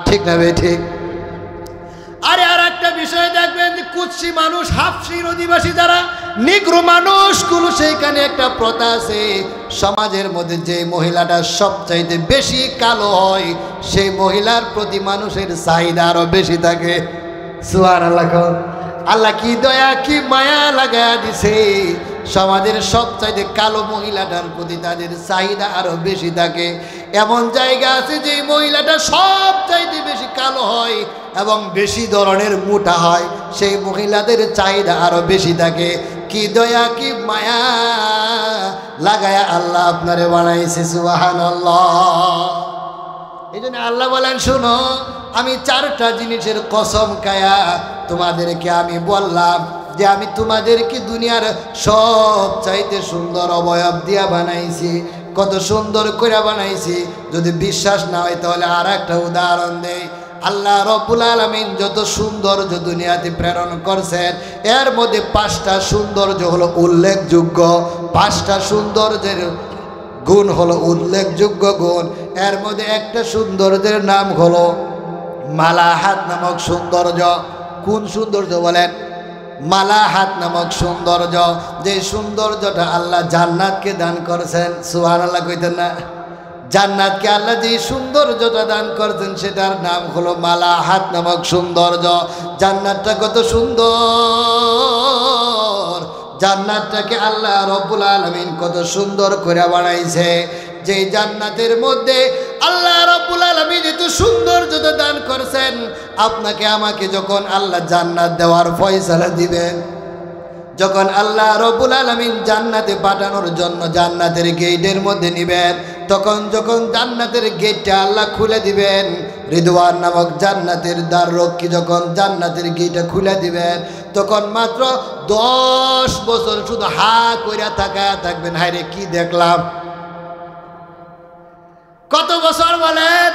ঠিক না বে ঠিক? আরে আর একটা বিষয় দেখবেন যে কুৎসি মানুষ, হাফসির অধিবাসী যারা নিগ্রো মানুষগুলো, সেইখানে একটা প্রথা আছে, সমাজের মধ্যে যে মহিলাটা সবচাইতে বেশি কালো হয় সেই মহিলার প্রতি মানুষের চাহিদা আরো বেশি থাকে। সুবহানাল্লাহ। আল্লাহ কি দয়া কি মায়া লাগায়া দিছে, সমাজের সবচাইতে কালো মহিলাটার প্রতি তাদের চাহিদা আরো বেশি থাকে। এমন জায়গা আছে যে মহিলাটা সবচাইতে বেশি কালো হয় এবং বেশি ধরনের মোটা হয়, সেই মহিলাদের চাহিদা আরো বেশি থাকে। কি দয়া কি মায়া লাগায়া আল্লাহ আপনারে বানাইছে। সুবহানাল্লাহ। এই জন্য আল্লাহ বলেন, শোনো আমি 4টা জিনিসের কসম খায়া তোমাদেরকে আমি বললাম যে আমি তোমাদেরকে দুনিয়ার সব চাইতে সুন্দর অবয়ব দিয়া বানাইছি। কত সুন্দর করে বানাইছি, যদি বিশ্বাস না হয় তাহলে আর একটা উদাহরণ দেই। আল্লাহ রব্বুল আলামিন যত সৌন্দর্য দুনিয়াতে প্রেরণ করছেন, এর মধ্যে 5টা সৌন্দর্য হলো উল্লেখযোগ্য। 5টা সৌন্দর্যের গুণ হলো উল্লেখযোগ্য গুণ। এর মধ্যে একটা সৌন্দর্যের নাম হলো মালাহাত নামক সৌন্দর্য। কোন সৌন্দর্য বলেন? মালাহাত নামক সৌন্দর্য। যে সৌন্দর্যটা আল্লাহ জান্নাতকে দান করেছেন। সুবহানাল্লাহ কইতেন না? জান্নাতকে আল্লাহ যে সৌন্দর্যটা দান করছেন সেটার নাম হলো মালাহাত নামক সৌন্দর্য। জান্নাতটা কত সুন্দর, জান্নাতটাকে আল্লাহ রব্বুল আলামিন কত সুন্দর করে বানাইছে। যে জান্নাতের মধ্যে আল্লাহ রব্বুল আলামিন এত সৌন্দর্যতা দান করছেন, আপনাকে আমাকে যখন আল্লাহ জান্নাত দেওয়ার ফয়সালা দিবেন, যখন আল্লাহ রব্বুল আলামিন জান্নাতে পাঠানোর জন্য জান্নাতের গেটের মধ্যে নিবেন, তখন যখন জান্নাতের গেটটা আল্লাহ খুলে দিবেন, রিদওয়ান নামক জান্নাতের দ্বাররক্ষী যখন জান্নাতের গেটটা খুলে দিবেন, তখন মাত্র 10 বছর শুধু হা কইরা তাকায়া থাকবেন, হায়রে কি দেখলাম। কত বছর বলেন?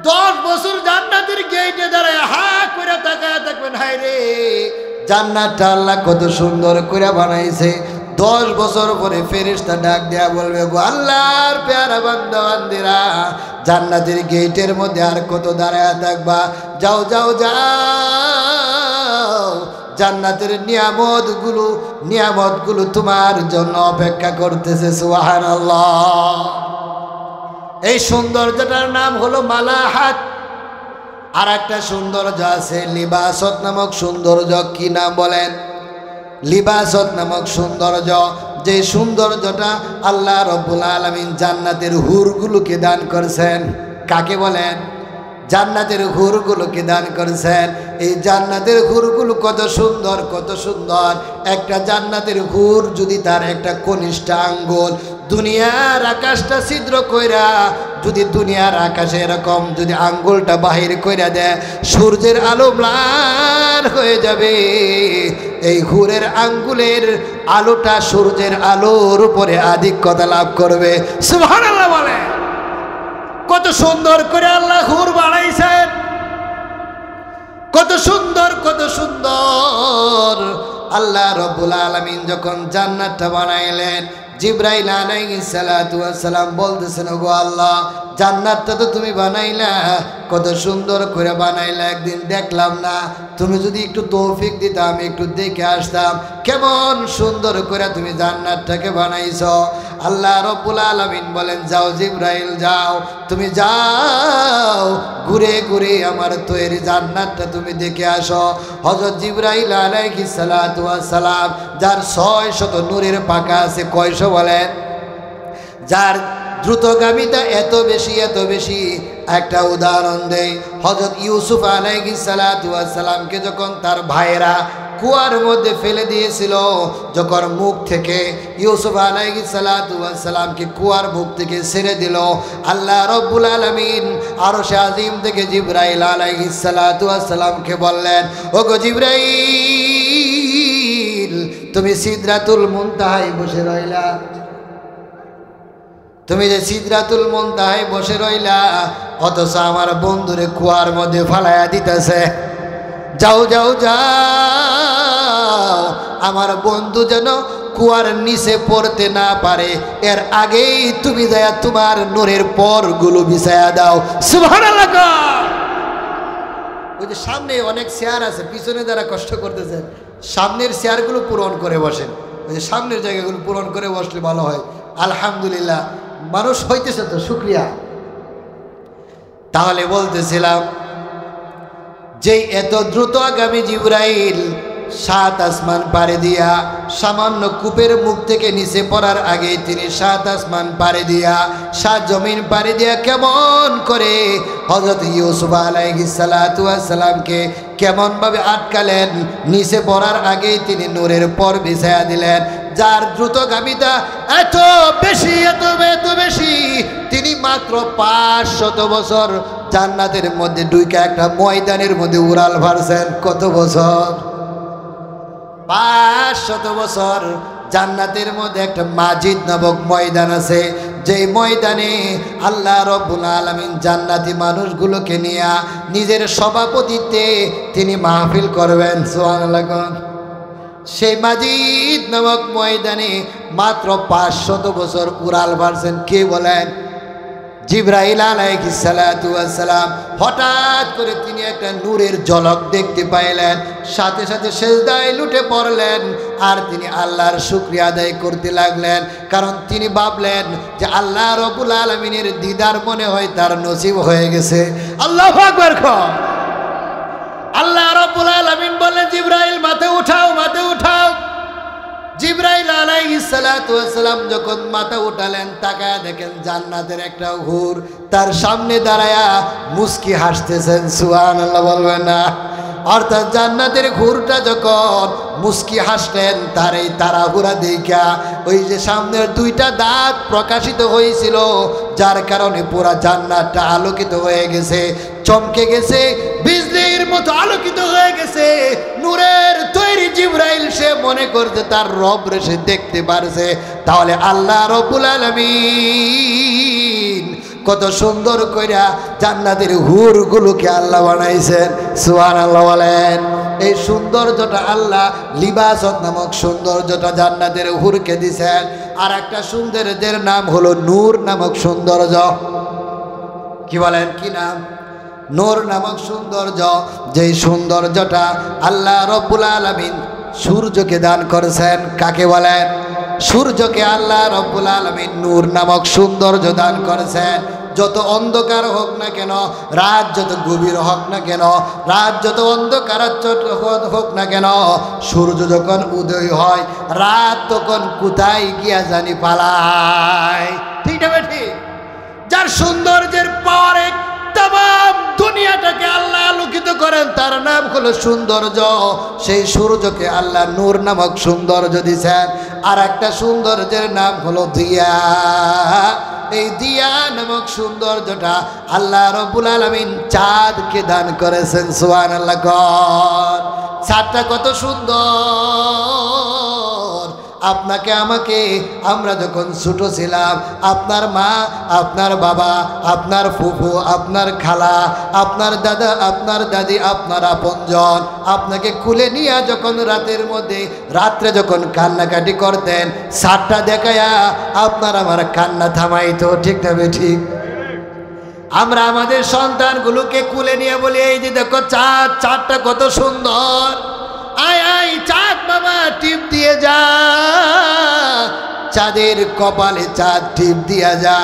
10 বছর জান্নাতের গেটে দাঁড়ায় হা কইরা তাকায়া থাকবেন, হায়রে জান্নাতটা আল্লাহ কত সুন্দর করে বানাইছে। 10 বছর পরে ফেরেশতা ডাক দেয়া বলবে, গো আল্লাহর পেয়ারা বান্দা বান্দিরা, জান্নাতের গেটের মধ্যে আর কত দাঁড়ায় থাকবা, যাও যাও যাও, জান্নাতের নিয়ামতগুলো তোমার জন্য অপেক্ষা করতেছে। সুবহানাল্লাহ। এই সৌন্দর্যটার নাম হলো মালাহাত। আর একটা সৌন্দর্য আছে লিবাসত নামক সৌন্দর্য। কি নাম বলেন? লিবাসত নামক সৌন্দর্য। যে সৌন্দর্যটা আল্লাহ রব্বুল আলামিন জান্নাতের হুরগুলোকে দান করছেন। কাকে বলেন? জান্নাতের হুরগুলোকে দান করেছেন। এই জান্নাতের হুরগুলো কত সুন্দর, কত সুন্দর। একটা জান্নাতের হুর যদি তার একটা কনিষ্ঠ আঙ্গুল দুনিয়ার আকাশটা ছিদ্র কইরা, যদি দুনিয়ার আকাশে এরকম যদি আঙ্গুলটা বাহির কইরা দেয়, সূর্যের আলো ম্লান হয়ে যাবে। এই হুরের আঙ্গুলের আলোটা সূর্যের আলোর উপরে আধিক্যতা লাভ করবে। সুবহানাল্লাহ বলে। কত সুন্দর করে আল্লাহ হুর বানাইছেন, কত সুন্দর, কত সুন্দর। আল্লাহ রব্বুল আলামিন যখন জান্নাতটা বানাইলেন, জিবরাইল আলাইহিস সালাতু ওয়াস সালাম বলতেছেন, ওগো আল্লাহ, জান্নাতটা তো তুমি বানাইলা, কত সুন্দর করে বানাইলা, একদিন দেখলাম না, তুমি যদি একটু তৌফিক দিতা আমি একটু দেখে আসতাম কেমন সুন্দর করে তুমি জান্নাতটাকে বানাইছো। আল্লাহ রব্বুল আলামিন বলেন, যাও জিবরাইল যাও, তুমি যাও ঘুরে ঘুরে আমার তৈরি জান্নাতটা তুমি দেখে আসো। হযরত জিবরাইল আলাইহিস সালাতু ওয়াস সালাম, যার 600 নূরের পাকা আছে, কয়শো বলেন? যার দ্রুতগামিতা এত বেশি, এত বেশি। একটা উদাহরণ দেই, হযরত ইউসুফ আলাইহিস সালাতু ওয়াস সালামকে যখন তার ভাইয়েরা কুয়ার মধ্যে ফেলে দিয়েছিল, যখন মুখ থেকে ইউসুফ আলাইহিস সালাতু ওয়াস সালামকে কুয়ার মুখ থেকে ছেড়ে দিল, আল্লাহ রব্বুল আলামিন আরশে আজিম থেকে জিবরাইল আলাইহিস সালাতু ওয়াস সালামকে বললেন, ওগো জিবরাইল, তুমি সিদরাতুল মুনতাহায় বসে রইলা, তুমি যে সিদরাতুল মুনতাহায় বসে রইলা, অথচ আমার বন্ধুরে কুয়ার মধ্যে ফালাইয়া দিতেছে। যাও যাও যাও, আমার বন্ধু যেন কুয়ার নিচে পড়তে না পারে, এর আগেই তুমি যায়া তোমার নূরের পরগুলো বিছায়া দাও। সুবহানাল্লাহ। ওই যে সামনে অনেক চেয়ার আছে, পিছনে যারা কষ্ট করতেছেন সামনের চেয়ারগুলো পূরণ করে বসেন। ওই যে সামনের জায়গাগুলো পূরণ করে বসলে ভালো হয়। আলহামদুলিল্লাহ, মানুষ হইতেছে তো, শুকরিয়া। তাহলে বলতেছিলাম, যেই এত দ্রুত আগামী জিবরাইল 7 আসমান পাড়ি দিয়া সামান্য কূপের মুখ থেকে নিচে পড়ার আগে তিনি 7 আসমান পাড়ি দিয়া 7 জমিন পাড়ি দিয়া কেমন করে হযরত ইউসুফ আলাইহিস সালাতু ওয়াস সালামকে কেমন ভাবে আটকালেন, নিচে পড়ার আগেই তিনি নূরের পর বিছায়া দিলেন। যার দ্রুতগামিতা এত বেশি, এত বেশি, তিনি মাত্র 500 বছর জান্নাতের মধ্যে ঢুইকা একটা ময়দানের মধ্যে উড়াল ভারছেন। কত বছর? 500 বছর। জান্নাতের মধ্যে একটা মাজিদ নামক ময়দান আছে, যেই ময়দানে আল্লাহ রব্বুল আলামিন জান্নাতি মানুষগুলোকে নিয়ে নিজের সভাপতিত্বে তিনি মাহফিল করবেন। সুবহানাল্লাহ। সেই মাজিদ নামক ময়দানে মাত্র 500 বছর উড়াল ভারছেন। কে বলেন? জিবরাইল আলাইহিস সালাতু ওয়াস সালাম হঠাৎ করে তিনি একটা নূরের ঝলক দেখতে পাইলেন, সাথে সাথে সিজদায় লুটে পড়লেন আর তিনি আল্লাহর শুকরিয়া আদায় করতে লাগলেন। কারণ তিনি ভাবলেন যে আল্লাহ রাব্বুল আলামিনের দিদার মনে হয় তার নসিব হয়ে গেছে। আল্লাহু আকবার। আল্লাহ রাব্বুল আলামিন বললেন, জিবরাইল মাথা উঠাও, মাথা উঠাও। জিবরাইল আলাইহিস সালাতু ওয়াস সালাম যখন মাথা উঠালেন, তাকায় দেখেন জান্নাতের একটা হুর তার সামনে দাঁড়ায়া মুস্কি হাসতেছেন। সুবহানাল্লাহ বলবেন না? অর্থাৎ জান্নাতের হুরটা যখন মুস্কি হাসলেন, তার এই তাড়াহুড়া দেখা ওই যে সামনের দুইটা দাঁত প্রকাশিত হয়েছিল, যার কারণে পুরা জান্নাতটা আলোকিত হয়ে গেছে, চমকে গেছে, বিজলির মতো আলোকিত হয়ে গেছে। নূরের তৈরি জিবরাইল সে মনে করতে তার রব রে সে দেখতে পারছে। তাহলে আল্লাহ রাব্বুল আলামিন কত সুন্দর কইরা জান্নাতের হুরগুলোকে আল্লাহ বানাইছেন। সুবহানাল্লাহ বলেন। এই সৌন্দর্যটা আল্লাহ লিবাসত নামক সৌন্দর্যটা জান্নাতের হুরকে দিয়েছেন। আর একটা সৌন্দর্যের নাম হলো নূর নামক সৌন্দর্য। কি বলেন, কি নাম? নূর নামক সৌন্দর্য। যেই সৌন্দর্যটা আল্লাহ রাব্বুল আলামিন সূর্যকে দান করেছেন। কাকে বলেন? সূর্যকে আল্লাহ রাব্বুল আলামিন নূর নামক সৌন্দর্য দান করেছেন। যত অন্ধকার হোক না কেন, রাত যত গভীর হোক না কেন, রাত যত অন্ধকার হোক না কেন, সূর্য যখন উদয় হয়, রাত তখন কোথায় গিয়া জানি পালায়। ঠিক না ঠিক? যার সৌন্দর্যের পাওয়ারে তাম দুনিয়াটাকে আল্লাহ আলোকিত করেন, তার নাম হলো সৌন্দর্য। সেই সূর্যকে আল্লাহ নূর নামক সৌন্দর্য দিয়েছেন। আর একটা সৌন্দর্যের নাম হলো দিয়া। এই দিয়া নামক সৌন্দর্যটা আল্লাহ রাব্বুল আলামিন চাঁদকে দান করেছেন। সুবহানাল্লাহ। চাঁদটা কত সুন্দর! আপনাকে আমাকে, আমরা যখন ছোট ছিলাম, আপনার মা, আপনার বাবা, আপনার ফুফু, আপনার খালা, আপনার দাদা, আপনার দাদি, আপনার আপনজন আপনাকে কুলে নিয়ে যখন রাতের মধ্যে রাত্রে যখন কান্নাকাটি করতেন, চাঁদটা দেখায়া আপনার আমার কান্না থামাইতো। ঠিক না ঠিক? আমরা আমাদের সন্তানগুলোকে কুলে নিয়ে বলি, এই যে দেখো চাঁদ, চাঁদটা কত সুন্দর, আয় আয় চাঁদ বাবা টিপ দিয়ে যা, চাঁদের কপালে চাঁদ টিপ দিয়া যা,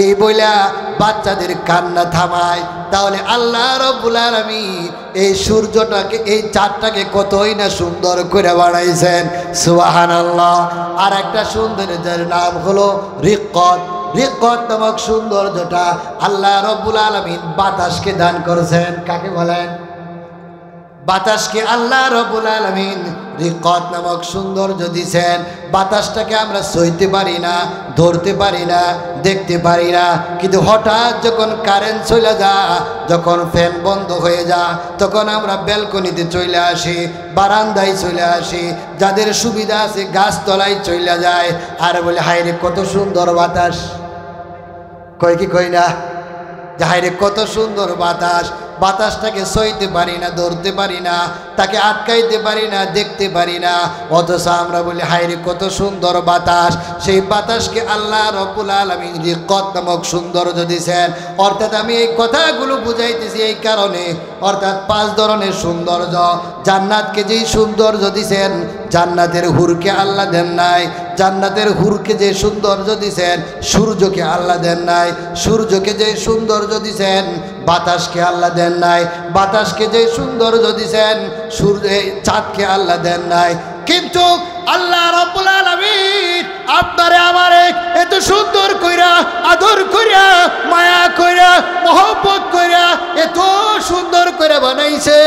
এই বইলা বাচ্চাদের কান্না থামায়। তাহলে আল্লাহ রাব্বুল আলামিন এই সূর্যটাকে, এই চাঁদটাকে কতই না সুন্দর করে বানাইছেন। সুবহানাল্লাহ। আর একটা সৌন্দর্যের নাম হলো রিক্কত। রিক্কত নামক সৌন্দর্যটা আল্লাহ রাব্বুল আলামিন বাতাসকে দান করেছেন। কাকে বলেন? বাতাসকে আল্লাহ রাব্বুল আলামিন রিক্কত নামক সৌন্দর্য দিয়েছেন। বাতাসটাকে আমরা সইতে পারি না, ধরতে পারি না, দেখতে পারি না, কিন্তু হঠাৎ যখন কারেন্ট চলে যা, যখন ফ্যান বন্ধ হয়ে যা, তখন আমরা ব্যালকনিতে চলে আসি, বারান্দায় চলে আসি, যাদের সুবিধা আছে গাছতলায় চলে যায়, আর বলে হায় রে কত সুন্দর বাতাস। কই কি কই না? যে হায় রে কত সুন্দর বাতাস। বাতাসটাকে সইতে পারি না, ধরতে পারি না, তাকে আটকাইতে পারি না, দেখতে পারি না, অথচ আমরা বলি হায় রে কত সুন্দর বাতাস। সেই বাতাসকে আল্লাহ রাব্বুল আলামিন রিক্কত নামক সৌন্দর্য দিয়েছেন। অর্থাৎ আমি এই কথাগুলো বুঝাইতেছি এই কারণে, অর্থাৎ 5 ধরনের সৌন্দর্য। জান্নাতকে যেই সৌন্দর্য দিয়েছেন, জান্নাতের হুরকে আল্লাহ দেন নাই। জান্নাতের হুরকে যে সৌন্দর্য দিয়েছেন, সূর্যকে আল্লাহ দেন নাই। সূর্যকে যে সৌন্দর্য দিয়েছেন, বাতাসকে আল্লাহ দেন নাই। বাতাসকে যে সৌন্দর্য দিয়েছেন, চাঁদকে আল্লাহ দেন নাই। কিন্তু আল্লাহ রাব্বুল আলামিন আপনারে আমারে এত সুন্দর কইরা, আদর কইরা, মায়া কইরা, মহব্বত কইরা এত সুন্দর করে বানাইছে।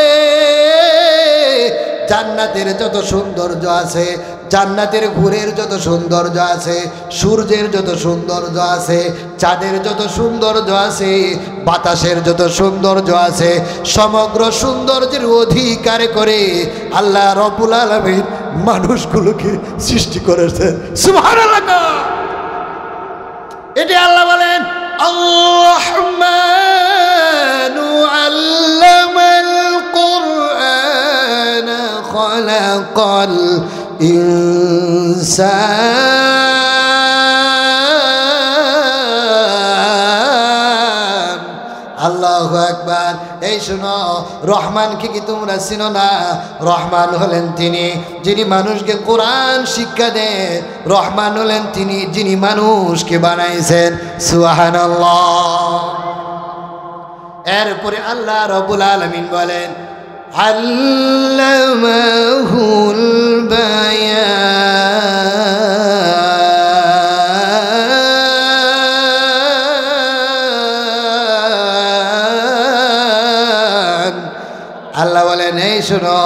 জান্নাতের যত সৌন্দর্য আছে, জান্নাতের হুরের যত সৌন্দর্য আছে, সূর্যের যত সৌন্দর্য আছে, চাঁদের যত সৌন্দর্য আছে, বাতাসের যত সৌন্দর্য আছে, সমগ্র সৌন্দর্যের অধিকার করে আল্লাহ রাব্বুল আলামিন মানুষগুলোকে সৃষ্টি করেছেন। সুবহানাল্লাহ। এটি আল্লাহ বলেন, আর-রাহমানু আল্লামাল কুরআন খালাকাল ইনসান আল্লাহু আকবার। এই শোনো, রহমানকে কি তোমরা চিনো না? রহমান হলেন তিনি যিনি মানুষকে কোরআন শিক্ষা দেন। রহমান হলেন তিনি যিনি মানুষকে বানাইছেন। সুবহানাল্লাহ। এরপরে আল্লাহ রাব্বুল আলামিন বলেন আল্লামাহুল বায়ান। আল্লাহ বলেন এই শোনো,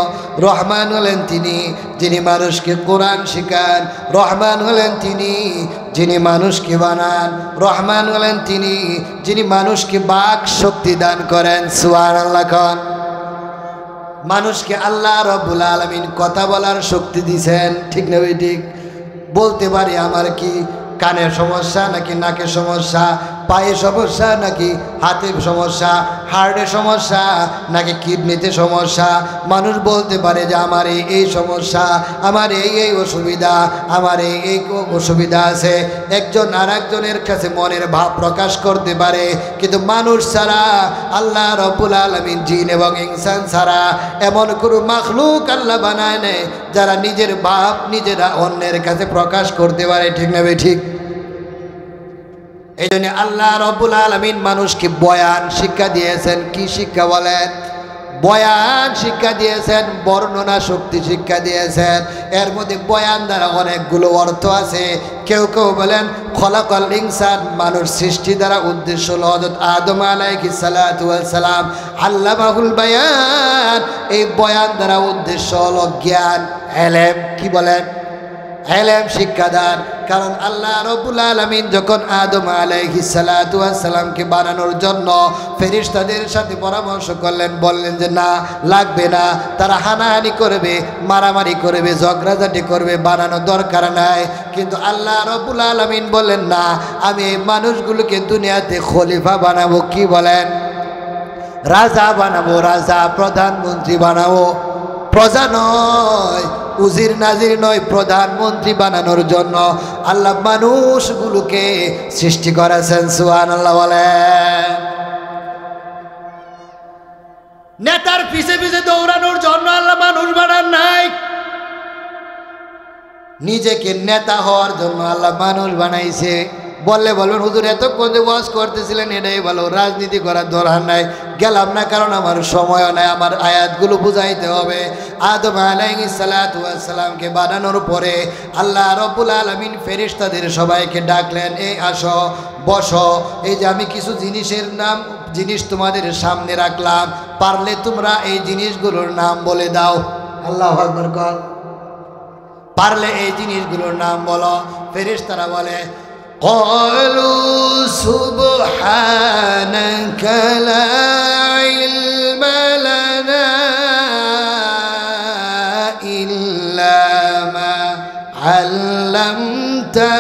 রহমান হলেন তিনি যিনি মানুষকে কোরআন শিখান। রহমান হলেন তিনি যিনি মানুষকে বানান। রহমান হলেন তিনি যিনি মানুষকে বাক শক্তি দান করেন। সুবহানাল্লাহ। খান মানুষকে আল্লাহ রাব্বুল আলামিন কথা বলার শক্তি দিয়েছেন, ঠিক না? ঠিক বলতে পারি আমার কি কানের সমস্যা নাকি নাকের সমস্যা, পায়ে সমস্যা নাকি হাতের সমস্যা, হার্টের সমস্যা নাকি কিডনিতে সমস্যা। মানুষ বলতে পারে যে আমার এই সমস্যা, আমার এই অসুবিধা, আমার এই অসুবিধা আছে। একজন আর একজনের কাছে মনের ভাব প্রকাশ করতে পারে, কিন্তু মানুষ ছাড়া, আল্লাহ রাব্বুল আলামিন জিন এবং ইনসান ছাড়া এমন কোনো মাখলুক আল্লাহ বানায় নেই যারা নিজের ভাব নিজেরা অন্যের কাছে প্রকাশ করতে পারে, ঠিক না? ঠিক। এই জন্য আল্লাহ রাব্বুল আলামিন মানুষকে বয়ান শিক্ষা দিয়েছেন। কি শিক্ষা বলেন? বয়ান শিক্ষা দিয়েছেন, বর্ণনা শক্তি শিক্ষা দিয়েছেন। এর মধ্যে বয়ান দ্বারা অনেকগুলো অর্থ আছে। কেউ কেউ বলেন খলাকাল ইনসান, মানুষ সৃষ্টি দ্বারা উদ্দেশ্য হলো হযরত আদম আলাইহিস সালাতু ওয়াস সালাম আল্লামাহুল বায়ান। এই বয়ান দ্বারা উদ্দেশ্য হলো জ্ঞান, ইলম। কি বলেন? ইলম শিক্ষাদান। কারণ আল্লাহ রাব্বুল আলামিন যখন আদম আলাইহিস সালাতু ওয়াস সালামকে বানানোর জন্য ফেরেশতাদের সাথে পরামর্শ করলেন, বললেন যে না, লাগবে না, তারা হানাহানি করবে, মারামারি করবে, ঝগড়াঝাটি করবে, বানানো দরকার নাই। কিন্তু আল্লাহ রাব্বুল আলামিন বললেন না, আমি এই মানুষগুলোকে দুনিয়াতে খলিফা বানাবো। কি বলেন? রাজা বানাবো, রাজা, প্রধানমন্ত্রী বানাবো। প্রজা নয়, উজির নাজির নয়, প্রধানমন্ত্রী বানানোর জন্য আল্লাহ মানুষগুলোকে সৃষ্টি করেছেন। সুবহানাল্লাহ বলেন। নেতার পিছে পিছে দৌড়ানোর জন্য আল্লাহ মানুষ বানান নাই। নিজেকে নেতা হওয়ার জন্য আল্লাহ মানুষ বানাইছে। বললে বলবেন হুজুর এতক্ষণ যে ওয়াজ করতেছিলেন এটাই ভালো, রাজনীতি করার দরকার নাই। গেলাম না, কারণ আমার সময়ও নাই, আমার আয়াতগুলো বুঝাইতে হবে। আদম আলাইহিস সালাতু ওয়াস সালামকে বানানোর পরে আল্লাহ রাব্বুল আলামিন ফেরেশতাদের সবাইকে ডাকলেন, এই আসো, বসো। এই যে আমি কিছু জিনিস তোমাদের সামনে রাখলাম, পারলে তোমরা এই জিনিসগুলোর নাম বলে দাও। আল্লাহু আকবার কর। পারলে এই জিনিসগুলোর নাম বলো। ফেরেশতারা বলে قالوا سبحانك لا علم لنا إلا ما علمتنا।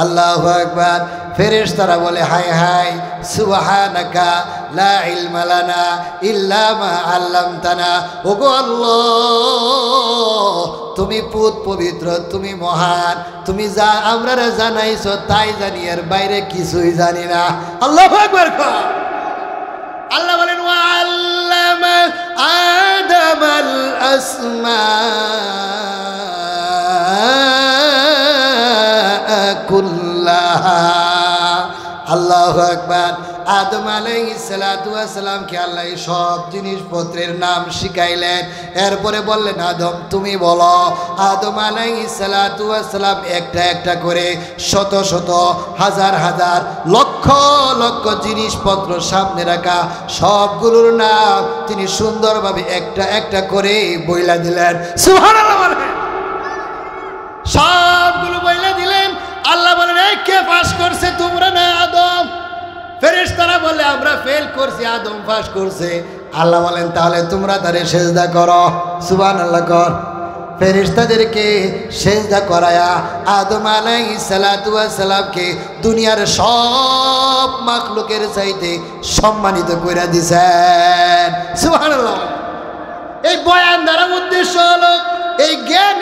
আল্লাহু আকবার। ফেরেশতারা বলে হায় হায়, সুবহানাকা লা ইলমা লানা ইল্লা মা আল্লামতানা। ওগো আল্লাহ, তুমি পুত পবিত্র, তুমি মহান, তুমি যা আমরা জানাইছো তাই জানি, এর বাইরে কিছুই জানি না। আল্লাহু আকবার। আল্লাহ বলেন ওয়া আল্লামা আদামাল আসমা কুল্লাহা। আল্লাহু আকবার। আদম আলাইহিস সালাতু ওয়াস সালামকে আল্লাহ সব জিনিসপত্রের নাম শিখাইলেন। এরপরে বললেন আদম তুমি বলো। আদম আলাইহিস সালাতু ওয়াস সালাম একটা একটা করে শত শত হাজার হাজার লক্ষ লক্ষ জিনিসপত্র সামনে রাখা সবগুলোর নাম তিনি সুন্দরভাবে একটা একটা করে বইলা দিলেন। সুবহানাল্লাহ। সবগুলো বইলা দিলেন। আল্লাহ বলেন এই কে পাস করছে? তোমরা না আদম। ফেরেশতারা বলে আমরা ফেল করছি, আদম পাস করছে। আল্লাহ বলেন তাহলে তোমরা তারে সেজদা করো। সুবহানাল্লাহ কর। ফেরেশতাদেরকে সেজদা করায়া আদম আলাইহিস সালাতু ওয়াস সালামকে দুনিয়ার সব মাখলুকের চাইতে সম্মানিত কইরা দিয়েছেন। সুবহানাল্লাহ। এই বয়ান দ্বারা উদ্দেশ্য হলো এই জ্ঞান,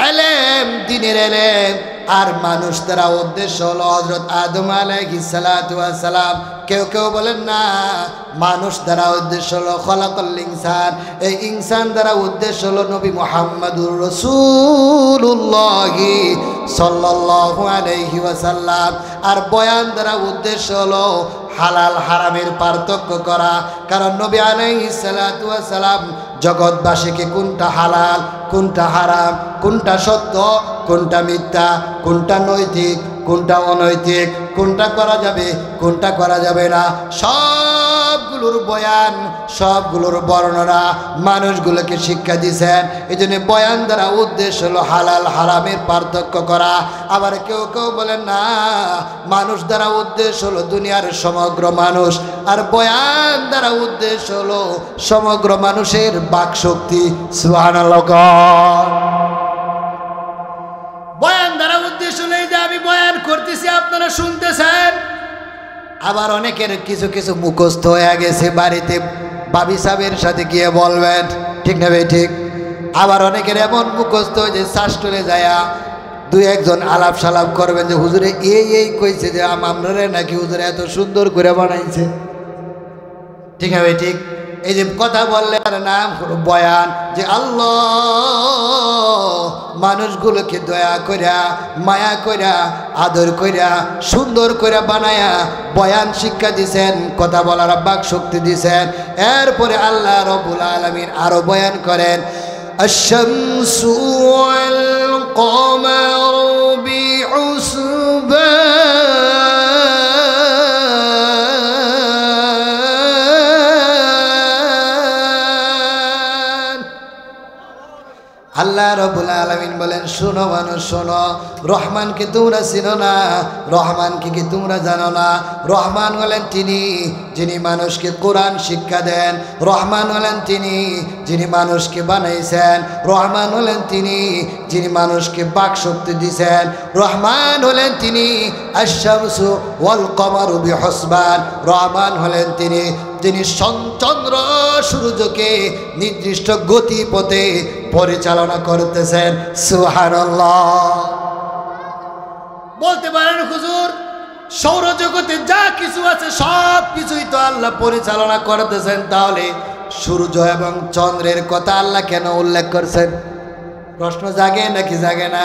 ইলম, দ্বীনের ইলম, আর মানুষ দ্বারা উদ্দেশ্য হলো হযরত আদম আলাইহিস সালাতু ওয়াস সালাম। কেউ কেউ বলেন না, মানুষ দ্বারা উদ্দেশ্য হলো খলাকাল ইনসান, এই ইনসান দ্বারা উদ্দেশ্য হলো নবী মুহাম্মদুর রাসূলুল্লাহ সাল্লাল্লাহু আলাইহি ওয়াসাল্লাম। আর বয়ান দ্বারা উদ্দেশ্য হলো হালাল হারামের পার্থক্য করা। কারণ নবী আলাইহিস সালাতু ওয়াস সালাম জগৎবাসীকে কোনটা হালাল, কোনটা হারাম, কোনটা সত্য, কোনটা মিথ্যা, কোনটা নৈতিক, কোনটা অনৈতিক, কোনটা করা যাবে, কোনটা করা যাবে না, সবগুলোর বয়ান, সবগুলোর বর্ণনা মানুষগুলোকে শিক্ষা দিয়েছেন। এই জন্য বয়ান দ্বারা উদ্দেশ্য হলো হালাল হারামের পার্থক্য করা। আবার কেউ কেউ বলেন না, মানুষ দ্বারা উদ্দেশ্য হলো দুনিয়ার সমগ্র মানুষ, আর বয়ান দ্বারা উদ্দেশ্য হলো সমগ্র মানুষের বাকশক্তি। সুবহানাল্লাহ। বয়ান দ্বারা উদ্দেশ্য নেই যে আমি বয়ান করতেছি আপনারা শুনতেছেন। আবার অনেকের কিছু কিছু মুখস্থ হয়ে গেছে, বাড়িতে ভাবি সাহেবের সাথে গিয়ে বলবেন, ঠিক না ভাই ঠিক। আবার অনেকের এমন মুখস্থ যে শাস্ত্রে যায়া দুই একজন আলাপ সালাপ করবেন যে হুজুরে এই কইছে যে আমরা নাকি হুজুরে এত সুন্দর করে বানাইছে, ঠিক না ভাই ঠিক। এই যে কথা বললে আর নাম হলো বয়ান, যে আল্লাহ মানুষগুলোকে দয়া কইরা, মায়া কইরা, আদর কইরা, সুন্দর কইরা বানায়া বয়ান শিক্ষা দিছেন, কথা বলার বাক শক্তি দিছেন। এরপরে আল্লাহ রাব্বুল আলামিন আরো বয়ান করেন, আশ-শামসু ওয়াল কমারু বিহুসবান। আল্লাহ রাব্বুল আলামিন বলেন, শোনো মানুষ শোনো, রহমানকে তোমরা চিনো না, রহমানকে কি তোমরা জানো না? রহমান হলেন তিনি যিনি মানুষকে কোরআন শিক্ষা দেন, রহমান হলেন তিনি যিনি মানুষকে বানাইছেন, রহমান হলেন তিনি যিনি মানুষকে বাক শক্তি দিয়েছেন, রহমান হলেন তিনি আশ-শামসু ওয়াল কমারু বিহুসবান। রহমান হলেন তিনি যিনি চন্দ্র সূর্যকে নির্দিষ্ট গতিপথে পরিচালনা করতেছেন। সুবহানাল্লাহ। বলতে পারেন হুজুর সৌরজগতে যা কিছু আছে সব কিছুই তো আল্লাহ পরিচালনা করতেছেন, তাহলে সূর্য এবং চন্দ্রের কথা আল্লাহ কেন উল্লেখ করছেন? প্রশ্ন জাগে নাকি জাগে না?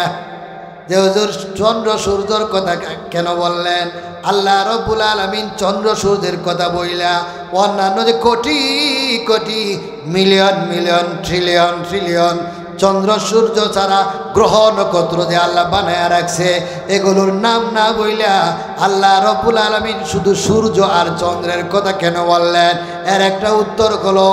যে হুজুর চন্দ্র সূর্যের কথা কেন বললেন? আল্লাহ রাব্বুল আলামিন চন্দ্র সূর্যের কথা বইলা অন্যান্য যে crore crore million million trillion trillion চন্দ্র সূর্য ছাড়া গ্রহ নক্ষত্র যে আল্লাহ বানায়া রাখছে, এগুলোর নাম না বইলা আল্লাহ রাব্বুল আলামিন শুধু সূর্য আর চন্দ্রের কথা কেন বললেন? এর একটা উত্তর হলো,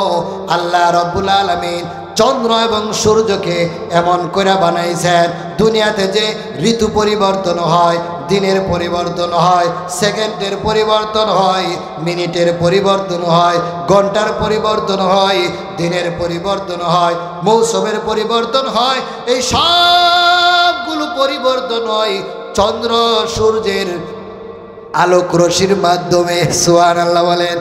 আল্লাহ রাব্বুল আলামিন চন্দ্র এবং সূর্যকে এমন করে বানাইছেন, দুনিয়াতে যে ঋতু পরিবর্তন হয়, দিনের পরিবর্তন হয়, সেকেন্ডের পরিবর্তন হয়, মিনিটের পরিবর্তন হয়, ঘন্টার পরিবর্তন হয়, দিনের পরিবর্তন হয়, মৌসুমের পরিবর্তন হয়, এই সবগুলো পরিবর্তন হয় চন্দ্র সূর্যের আলোক রশ্মির মাধ্যমে। সুবহানাল্লাহ বলেন।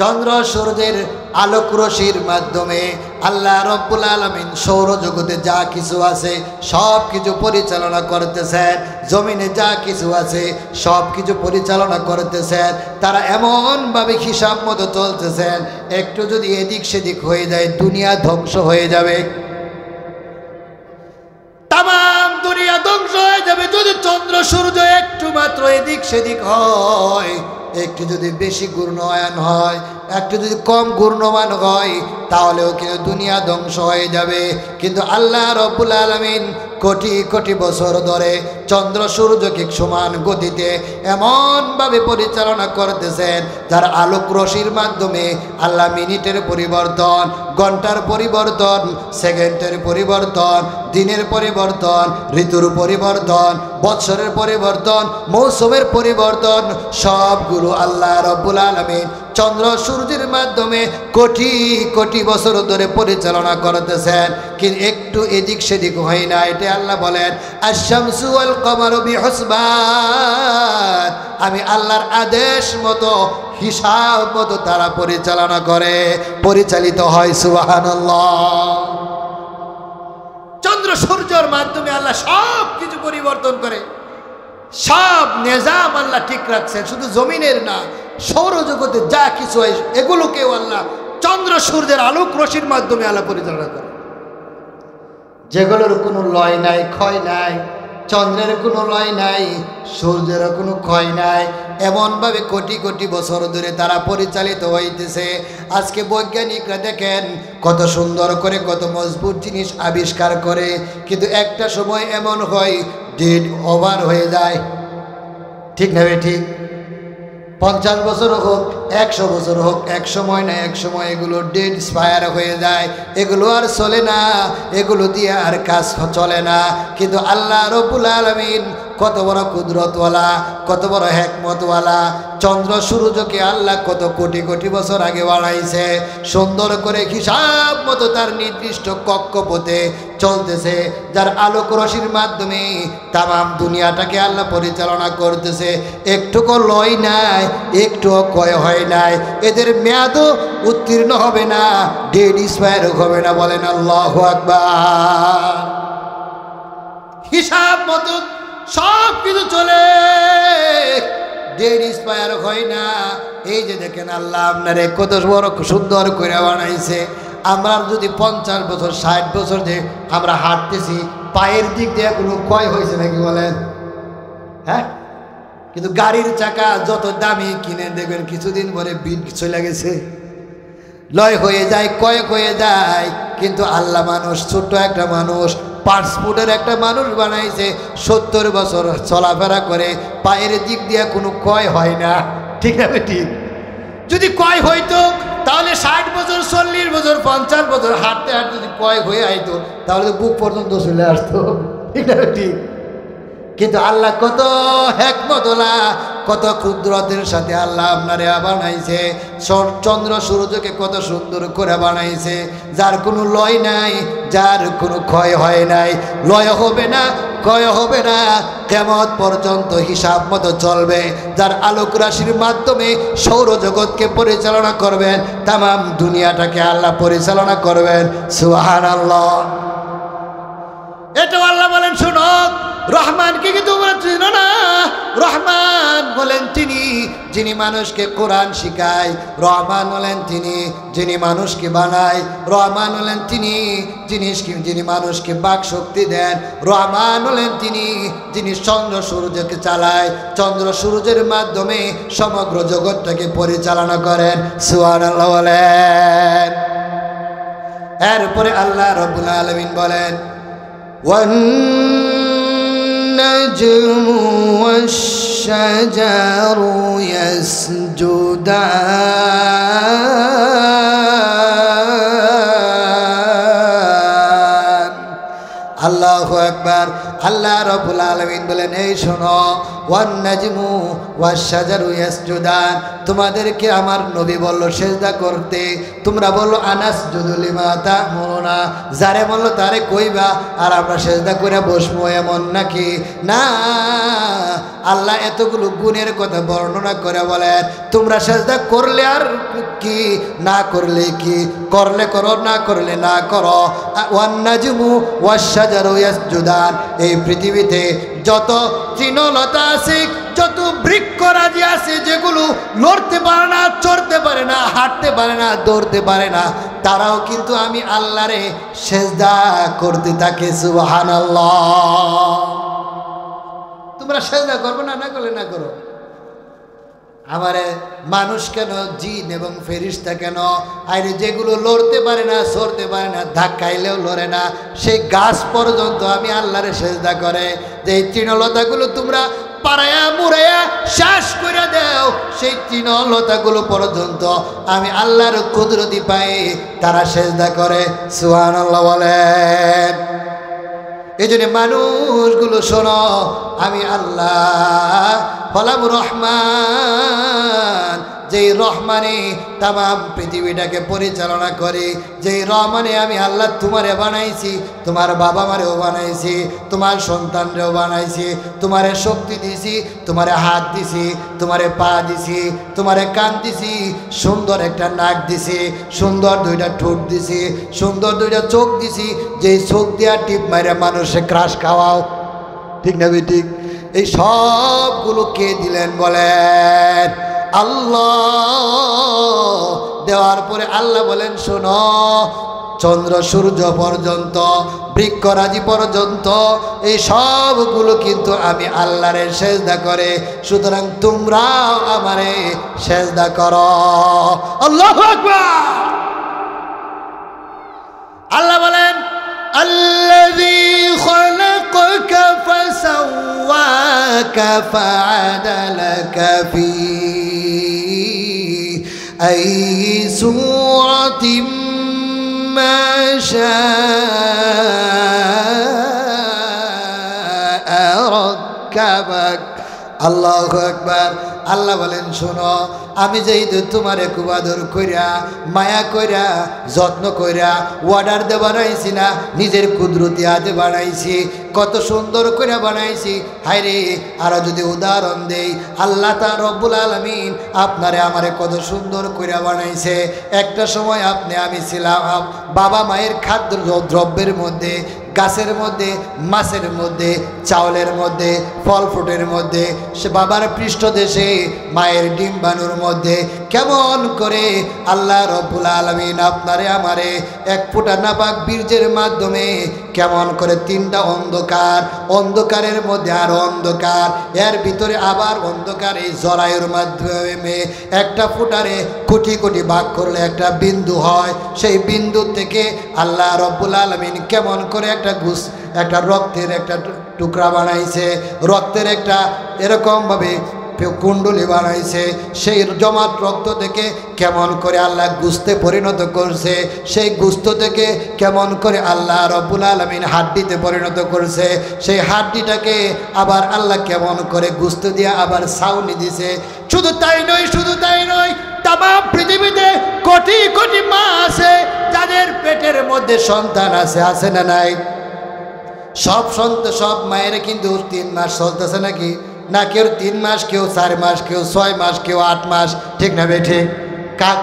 চন্দ্র সূর্যের আলোক রশ্মির মাধ্যমে আল্লাহ রাব্বুল আলামিন সৌরজগতে যা কিছু আছে সব কিছু পরিচালনা করতেছেন, জমিনে যা কিছু আছে সব কিছু পরিচালনা করতেছেন। তারা এমনভাবে হিসাব মতো চলতেছেন, একটু যদি এদিক সেদিক হয়ে যায় দুনিয়া ধ্বংস হয়ে যাবে, তামাম দুনিয়া ধ্বংস হয়ে যাবে। যদি চন্দ্র সূর্য একটু মাত্র এদিক সেদিক হয়, একটু যদি বেশি ঘূর্ণায়মান হয়, একটু যদি কম ঘূর্ণমান হয়, তাহলেও কিন্তু দুনিয়া ধ্বংস হয়ে যাবে। কিন্তু আল্লাহ রাব্বুল আলামিন কোটি কোটি বছর ধরে চন্দ্র সূর্যকে সমান গতিতে এমনভাবে পরিচালনা করতেছেন, যার আলোক রশ্মির মাধ্যমে আল্লাহ মিনিটের পরিবর্তন, ঘন্টার পরিবর্তন, সেকেন্ডের পরিবর্তন, দিনের পরিবর্তন, ঋতুর পরিবর্তন, বৎসরের পরিবর্তন, মৌসুমের পরিবর্তন, সবগুলো আল্লাহ রাব্বুল আলামিন চন্দ্র সূর্যের মাধ্যমে কোটি কোটি বছর ধরে পরিচালনা করতেছেন। কিন্তু একটু এদিক সেদিক হয় না। এটা আল্লাহ বলেন, আশ-শামসু ওয়াল কমারু বিহুসবান। আমি আল্লাহর আদেশ মতো, হিসাব মতো তারা পরিচালনা করে, পরিচালিত হয়। সুবহানাল্লাহ। চন্দ্র সূর্যের মাধ্যমে আল্লাহ সব কিছু পরিবর্তন করে, সব নিজাম আল্লাহ ঠিক রাখছেন। শুধু জমিনের না, সৌরজগতে যা কিছু হয় এগুলোকেও আল্লাহ চন্দ্র সূর্যের আলোক রশ্মির মাধ্যমে আল্লাহ পরিচালনা করে, যেগুলোর কোনো লয় নাই, ক্ষয় নাই। চন্দ্রের কোনো লয় নাই, সূর্যের কোনো ক্ষয় নাই। এমনভাবে কোটি কোটি বছর ধরে তারা পরিচালিত হইতেছে। আজকে বৈজ্ঞানিকরা দেখেন কত সুন্দর করে, কত মজবুত জিনিস আবিষ্কার করে, কিন্তু একটা সময় এমন হয় ডেড ওভার হয়ে যায়। ঠিক না ঠিক? 50 বছর হোক, 100 বছর হোক, এক সময় না এক সময় এগুলো ডেড স্পায়ার হয়ে যায়, এগুলো আর চলে না, এগুলো দিয়ে আর কাজ চলে না। কিন্তু আল্লাহ রব্বুল আলামিন কত বড় কুদরতওয়ালা, কত বড় হিকমতওয়ালা। চন্দ্র সূর্যকে আল্লাহ কত কোটি কোটি বছর আগে বানাইছে, সুন্দর করে হিসাব মতো তার নির্দিষ্ট কক্ষপথে চলতেছে, যার আলোক রশ্মির মাধ্যমে তামাম দুনিয়াটাকে আল্লাহ পরিচালনা করতেছে। একটুকু লয় নাই, একটুও ক্ষয় হয় নাই, এদের মেয়াদও উত্তীর্ণ হবে না, ডেড স্পায়ার হবে না। বলেন আল্লাহু আকবার। হিসাব মতো সব কিছু চলে, ডেড স্পায়ার হয় না। এই যে দেখেন আল্লাহ আপনারে কত বড় সুন্দর করে বানাইছে। আমরা যদি 50 বছর 60 বছর যে আমরা হাঁটতেছি, পায়ের দিক দিয়ে কোনো ক্ষয় হয়েছে নাকি বলেন? হ্যাঁ, কিন্তু গাড়ির চাকা যত দামি কিনে দেখবেন কিছুদিন পরে বিট চলে গেছে, লয় হয়ে যায়, ক্ষয় হয়ে যায়। কিন্তু আল্লাহ মানুষ, ছোট্ট একটা মানুষ, 5 ফুটের একটা মানুষ বানাইছে, 70 বছর চলাফেরা করে, পায়ের দিক দিয়ে কোনো ক্ষয় হয় না। ঠিক আছে? ঠিক। যদি ক্ষয় হইতো তাহলে 60 বছর, 40 বছর, 50 বছর হাঁটতে হাঁটতে যদি ক্ষয় হয়ে আইতো তাহলে তো বুক পর্যন্ত চলে আসতো। ঠিক আছে? ঠিক। কিন্তু আল্লাহ কত হিকমতওয়ালা, কত কুদরতের সাথে আল্লাহ আপনারে বানাইছে। চন্দ্র সূর্যকে কত সুন্দর করে বানাইছে, যার কোনো লয় নাই, যার কোনো ক্ষয় হয় নাই, লয় হবে না, ক্ষয় হবে না, কিয়ামত পর্যন্ত হিসাব মতো চলবে। যার আলোক রাশির মাধ্যমে সৌরজগৎকে পরিচালনা করবেন, তামাম দুনিয়াটাকে আল্লাহ পরিচালনা করবেন। সুবহানাল্লাহ। এটাও আল্লাহ বলেন, শোনো, রহমানকে কি তোমরা চিনো না? রহমান বলেন তিনি যিনি মানুষকে কোরআন শিখায়, রহমান বলেন তিনি যিনি মানুষকে বানায়, রহমান হলেন তিনি যিনি মানুষকে বাক শক্তি দেন, রহমান হলেন তিনি যিনি চন্দ্র সূর্যকে চালায়, চন্দ্র সূর্যের মাধ্যমে সমগ্র জগৎটাকে পরিচালনা করেন। সুবহানাল্লাহ বলেন। এরপরে আল্লাহ রাব্বুল আলামিন বলেন, والنجم والشجر يسجدان। আল্লাহু আকবার। আল্লাহ রাব্বুল আলামিন বলেন, এই শোনো, ওয়ান নাজমু ওয়াশ-শাজারু ইয়াসজুদান, তোমাদেরকে আমার নবী বলল সেজদা করতে, তোমরা বললো আনাসজুদু লিমা তা'মুরুনা, যারে বললো তারে কইবা আর আমরা সেজদা করে বসবো, এমন নাকি? না, আল্লাহ এতগুলো গুণের কথা বর্ণনা করে বলেন, তোমরা সেজদা করলে আর কি, না করলে কি, করলে করো, না করলে না করো। ওয়ান নাজমু ওয়াশ-শাজারু ইয়াসজুদান, এই পৃথিবীতে যত তৃণলতা আছে, যত বৃক্ষরাজি আছে, যেগুলো লড়তে পারে না, চড়তে পারে না, হাঁটতে পারে না, দৌড়তে পারে না, তারাও কিন্তু আমি আল্লাহরে সেজদা করতে থাকে। সুবহানাল্লাহ। তোমরা সেজদা করবে না, না করলে না করো। আমারে মানুষ কেন, জিন এবং ফেরেশতা কেন, আরে যেগুলো লড়তে পারে না, সরতে পারে না, ধাক্কাইলেও লড়ে না, সেই গাছ পর্যন্ত আমি আল্লাহরে সেজদা করে। যে এই তৃণলতাগুলো তোমরা পাড়ায়া মুড়াইয়া শ্বাস করে দাও, সেই তৃণলতাগুলো পর্যন্ত আমি আল্লাহর কুদরতি পাই, তারা সেজদা করে। সুবহানাল্লাহ বলেন। এই জন্য মানুষগুলো শোনো, আমি আল্লাহ হলাম রহমান, যেই রহমানে তামাম পৃথিবীটাকে পরিচালনা করে, যেই রহমানে আমি আল্লাহ তোমারে বানাইছি, তোমার বাবা মারেও বানাইছি, তোমার সন্তানরেও বানাইছি, তোমারে শক্তি দিছি, তোমারে হাত দিছি, তোমারে পা দিছি, তোমারে কান দিছি, সুন্দর একটা নাক দিছি, সুন্দর দুইটা ঠোঁট দিছি, সুন্দর দুইটা চোখ দিছি, যেই চোখ দিয়া টিপ মারে মানুষে ক্রাশ খাওয়াও, ঠিক না ঠিক? এই সবগুলো কে দিলেন বলেন? আল্লাহ। দেওয়ার পরে আল্লাহ বলেন শোনো, চন্দ্র সূর্য পর্যন্ত, বৃক্ষরাজি পর্যন্ত এই সবগুলো কিন্তু আমি আল্লাহরে সেজদা করে, সুতরাং তোমরাও আমারে সেজদা করো। আল্লাহু আকবার। আল্লাহ বলেন আল্লাযী খালাকাকা ফাসাওয়াকা ফাআদালাকা ফি আইয়ি সূরাতিন মা শাআ রাক্কাবাক। আল্লাহু আকবার। আল্লাহ বলেন শোনো, আমি যেই তোমারে খুব আদর কইরা, মায়া কইরা, যত্ন কইরা অর্ডার দিয়ে বানাইছি না, নিজের কুদরতি হাতে বানাইছি, কত সুন্দর করে বানাইছি। হায়রে আরো যদি উদাহরণ দেই, আল্লাহ তা রব্বুল আলামিন আপনারে আমারে কত সুন্দর করে বানাইছে। একটা সময় আপনি আমি ছিলাম বাবা মায়ের খাদ্য দ্রব্যের মধ্যে, গাছের মধ্যে, মাছের মধ্যে, চাউলের মধ্যে, ফল ফ্রুটের মধ্যে, সে বাবার পৃষ্ঠদেশে মায়ের ডিম্বাণুর মধ্যে কেমন করে আল্লাহ রব্বুল আলামিন আপনারে আমারে এক ফোঁটা নাপাক বীর্যের মাধ্যমে কেমন করে তিনটা অন্ধকার, অন্ধকারের মধ্যে আর অন্ধকার, এর ভিতরে আবার অন্ধকার, এই জরায়ুর মাধ্যমে একটা ফোঁটারে কোটি কোটি ভাগ করলে একটা বিন্দু হয়। সেই বিন্দু থেকে আল্লাহ রব্বুল আলামিন কেমন করে একটা রক্তের একটা টুকরা বানাইছে, রক্তের একটা এরকমভাবে কুণ্ডলী বানাইছে। সেই জমাট রক্ত থেকে কেমন করে আল্লাহ গুস্তে পরিণত করছে, সেই গুস্ত থেকে কেমন করে আল্লাহ রব্বুল আলামিন হাড্ডিতে পরিণত করছে, সেই হাড্ডিটাকে আবার আল্লাহ কেমন করে গুস্ত দিয়ে আবার ছাউনি দিছে। শুধু তাই নয়, শুধু তাই নয়, তামাম পৃথিবীতে কোটি কোটি মা আছে যাদের পেটের মধ্যে সন্তান আছে, আছে না নাই? সব মায়ের কিন্তু 3 মাস চলতেছে নাকি না? কেউ 3 মাস, কেউ 4 মাস, কেউ 6 মাস, কেউ 8 মাস, ঠিক না বেঠে?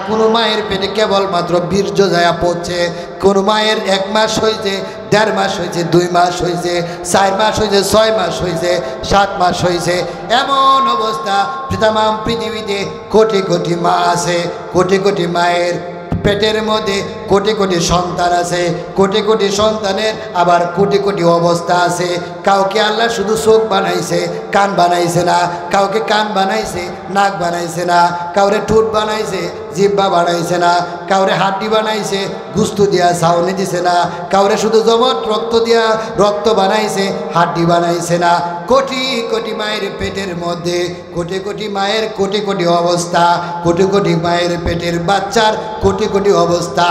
কোনো মায়ের পেটে কেবলমাত্র বীর্য যায় পড়ছে, কোনো মায়ের 1 মাস হয়েছে, 1.5 মাস হয়েছে, 2 মাস হয়েছে, 4 মাস হয়েছে, 6 মাস হয়েছে, 7 মাস হয়েছে। এমন অবস্থা তামাম পৃথিবীতে কোটি কোটি মা আছে, কোটি কোটি মায়ের পেটের মধ্যে কোটি কোটি সন্তান আছে, কোটি কোটি সন্তানের আবার কোটি কোটি অবস্থা আছে। কাউকে আল্লাহ শুধু চোখ বানাইছে, কান বানাইছে না, কাউকে কান বানাইছে, নাক বানাইছে না, কাউরে ঠোঁট বানাইছে, জিহ্বা বানাইছে না, কাউরে হাড্ডি বানাইছে, গুস্ত দিয়া ছাউনি দিছে না, কাউরে শুধু জমট রক্ত দিয়া রক্ত বানাইছে, হাড্ডি বানাইছে না। কোটি কোটি মায়ের পেটের মধ্যে কোটি কোটি মায়ের কোটি কোটি অবস্থা, কোটি কোটি মায়ের পেটের বাচ্চার কোটি কোটি অবস্থা।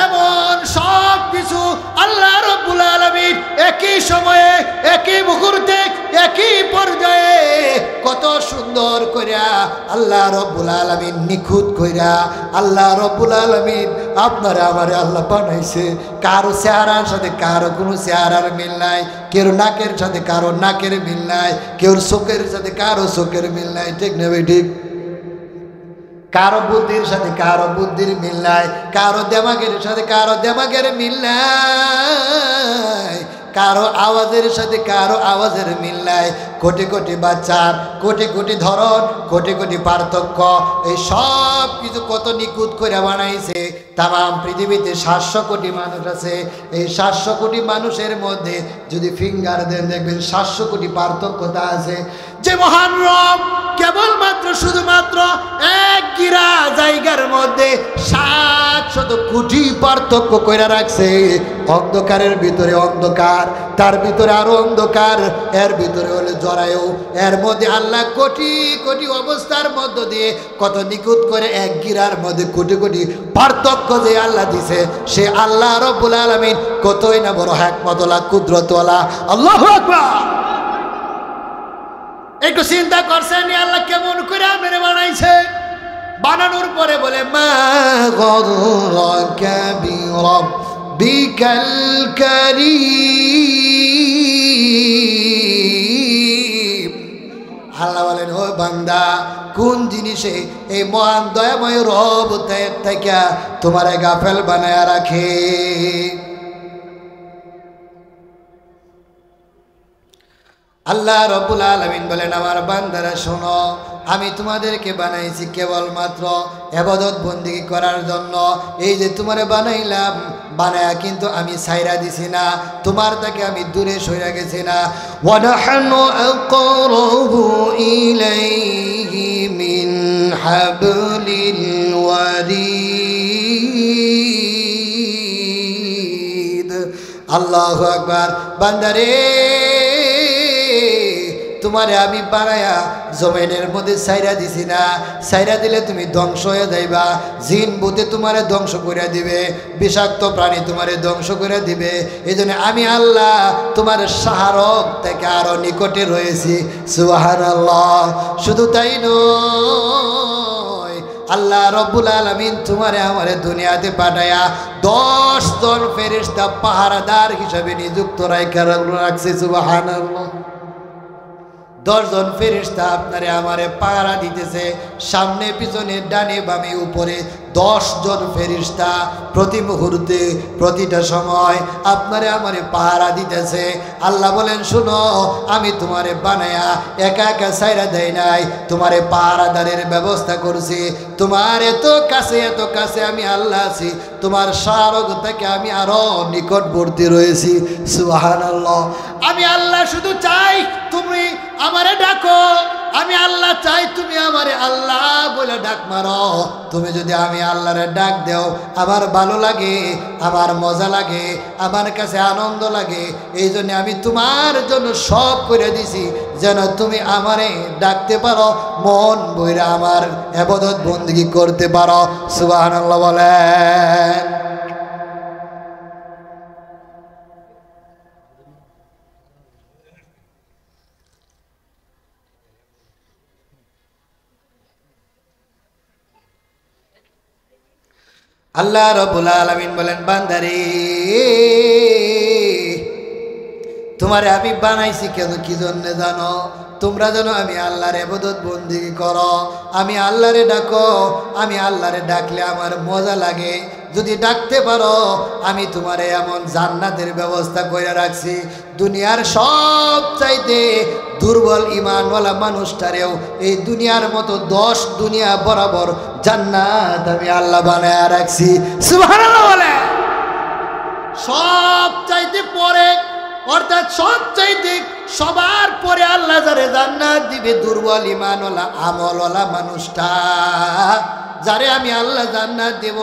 এমন সব কিছু আল্লাহ রব্বুল আলামিন একই সময়ে, একই মুহূর্তে, একই পর্যায়ে কত সুন্দর কইরা আল্লাহ রব্বুল আলামিন নিখুঁত কইরা আল্লাহ রব্বুল আলামিন আপনারা আমারে আল্লাহ বানাইছে। কারো চেহারার সাথে কারো কোনো চেহারার মিল নাই, কেউ নাকের সাথে কারো নাকের মিল নাই, কেউ চোখের সাথে কারো চোখের মিল নাই, ঠিক না ভাই? ঠিক। কারো বুদ্ধির সাথে কারো বুদ্ধির মিল নাই, কারো দেমাগের সাথে কারো দেমাগের মিল নাই, কারো আওয়াজের সাথে কারো আওয়াজের মিল নাই। কোটি কোটি বাচ্চার কোটি কোটি ধরন, কোটি কোটি পার্থক্য, এই সব কিছু কত নিখুঁত করে বানাইছে। তামাম পৃথিবীতে 700 কোটি মানুষ আছে। এই 700 কোটি মানুষের মধ্যে যদি ফিঙ্গার দেন দেখবেন 700 কোটি পার্থক্যতা আছে। যে মহান রব কেবলমাত্র শুধুমাত্র এক গিরা জায়গার মধ্যে 700 কোটি পার্থক্য করে রাখছে। অন্ধকারের ভিতরে অন্ধকার, তার ভিতরে আরো অন্ধকার, এর ভিতরে হলে জরায়ু, এর মধ্যে আল্লাহ কোটি কোটি অবস্থার মধ্য দিয়ে কত নিখুঁত করে এক গিরার মধ্যে কোটি কোটি পার্থক্য যে আল্লাহ দিছে, সে আল্লাহ রব্বুল আলামিন কতই না বড় হিকমতওয়ালা, কুদরতওয়ালা। আল্লাহু আকবার। একটু চিন্তা করছেন আল্লাহ কেমন করে মেরে বানাইছে? বানানোর পরে বলে মা গররাকা বিরাব্বিকাল কারীম। আল্লাহ বলেন ও বান্দা কোন জিনিসে এই মহান দয়াময় রব থেকে তোমারে গাফেল বানায়া রাখে। আল্লাহ রব্বুল আলামিন বলেন আমার বান্দারা শোনো আমি তোমাদেরকে বানাইছি কেবলমাত্র ইবাদত বন্দেগী করার জন্য। এই যে তোমারে বানাইলাম বানায়া কিন্তু আমি ছাইরা দিছি না, তোমার থেকে আমি দূরে সরে গেছি না। ওয়া নাহনু আকরাবু ইলাইহি মিন হাবলিল ওয়ারিদ। আল্লাহু আকবার। বান্দারে তোমারে আমি বানায়া জমিনের মধ্যে ছাইরা দিছি না, ছাইরা দিলে তুমি ধ্বংস হয়ে যাইবা। জিন ভূতে তোমারে ধ্বংস করে দিবে, বিষাক্ত প্রাণী তোমারে ধ্বংস করে দিবে। এই জন্য আমি আল্লাহ তোমার সাহারক থেকে আরো নিকটে রয়েছি। সুবহানাল্লাহ। শুধু তাই নয়, আল্লাহ রব্বুল আলামিন তোমারে আমারে দুনিয়াতে পাঠায়া 10 জন ফেরেশতা পাহারাদার হিসেবে নিযুক্ত রাখছে। সুবহানাল্লাহ। 10 জন ফেরেশতা আপনারে আমারে পাহারা দিতেছে, সামনে পিছনে ডানে বামে উপরে 10 জন ফেরেশতা প্রতি মুহূর্তে প্রতিটা সময় আপনারে আমারে পাহারা দিতেছে। আল্লাহ বলেন শুনো আমি তোমারে বানায়া একা একা ছাইরা দেই নাই, তোমারে পাহারাদারের ব্যবস্থা করছি। তোমার এত কাছে আমি আল্লাহ আছি, তোমার শারক থেকে আমি আরো নিকটবর্তী রয়েছি। সুবহানাল্লাহ। আমি আল্লাহ শুধু চাই তুমি আমারে ডাকো, আমি আল্লাহ চাই তুমি আমারে আল্লাহ বলে ডাক মারো। তুমি যদি আমি আল্লাহরে ডাক দেও আমার ভালো লাগে, আমার মজা লাগে, আমার কাছে আনন্দ লাগে। এই জন্য আমি তোমার জন্য সব করে দিছি যেন তুমি আমারে ডাকতে পারো, মন বইরা আমার ইবাদত বন্দেগী করতে পারো। সুবহানাল্লাহ বলেন। আল্লাহ রাব্বুল আলামিন বলেন বান্দারে তোমারে আমি বানাইছি কেন কি জন্য জানো? তোমরা যেন আমি আল্লাহর ইবাদত বন্দেগী করো, আমি আল্লাহরে ডাকো। আমি আল্লাহরে ডাকলে আমার মজা লাগে, যদি ডাকতে পারো আমি তোমারে এমন জান্নাতের ব্যবস্থা করে রাখছি। দুনিয়ার সব চাইতে দুর্বল ইমানওয়ালা মানুষটারেও এই দুনিয়ার মতো 10 দুনিয়া বরাবর জান্নাত আমি আল্লাহ বানায়া রাখছি। সুবহানাল্লাহ বলে। সব চাইতে পরে অর্থাৎ সব চাইতে সবার পরে আল্লাহ যারে জান্নাত দিবে দুর্বল ইমানওয়ালা আমলওয়ালা মানুষটা, যারে আমি আল্লাহ জান্নাত দেব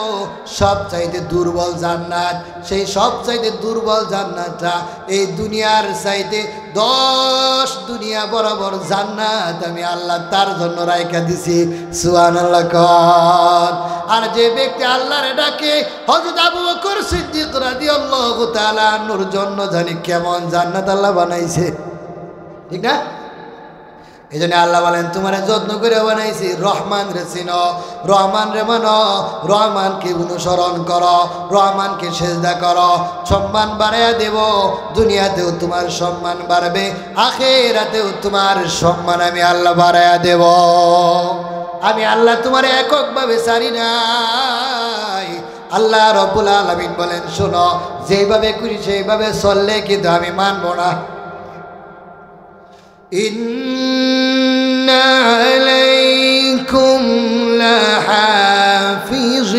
সব চাইতে দুর্বল জান্নাত। সেই সব চাইতে দুর্বল জান্নাতটা এই দুনিয়ার চাইতে 10 দুনিয়া বরাবর জান্নাত আমি আল্লাহ তার জন্য রাইখা দিছি। সুবহানাল্লাহ। আর যে ব্যক্তি আল্লাহরে ডাকে, হযরত আবু বকর সিদ্দিক রাদিয়াল্লাহু তাআলা আনহুর জন্য জানি কেমন জান্নাত আল্লাহ বানাইছে, ঠিক না? এই জন্য আল্লাহ বলেন তোমারে যত্ন করে বানাইছি, রহমান রে চিনো, রহমান রে মানো, রহমানকে অনুসরণ করো, রহমানকে সেজদা করো, সম্মান বাড়াইয়া দেব। দুনিয়াতেও তোমার সম্মান বাড়বে, আখিরাতেও তোমার সম্মান আমি আল্লাহ বাড়াইয়া দেব। আমি আল্লাহ তোমার এককভাবে ছাড়ি নাই। আল্লাহ রাব্বুল আলামিন বলেন শোনো যেইভাবে করি সেইভাবে চললে কিন্তু আমি মানব না। ইন্না আলাইকুম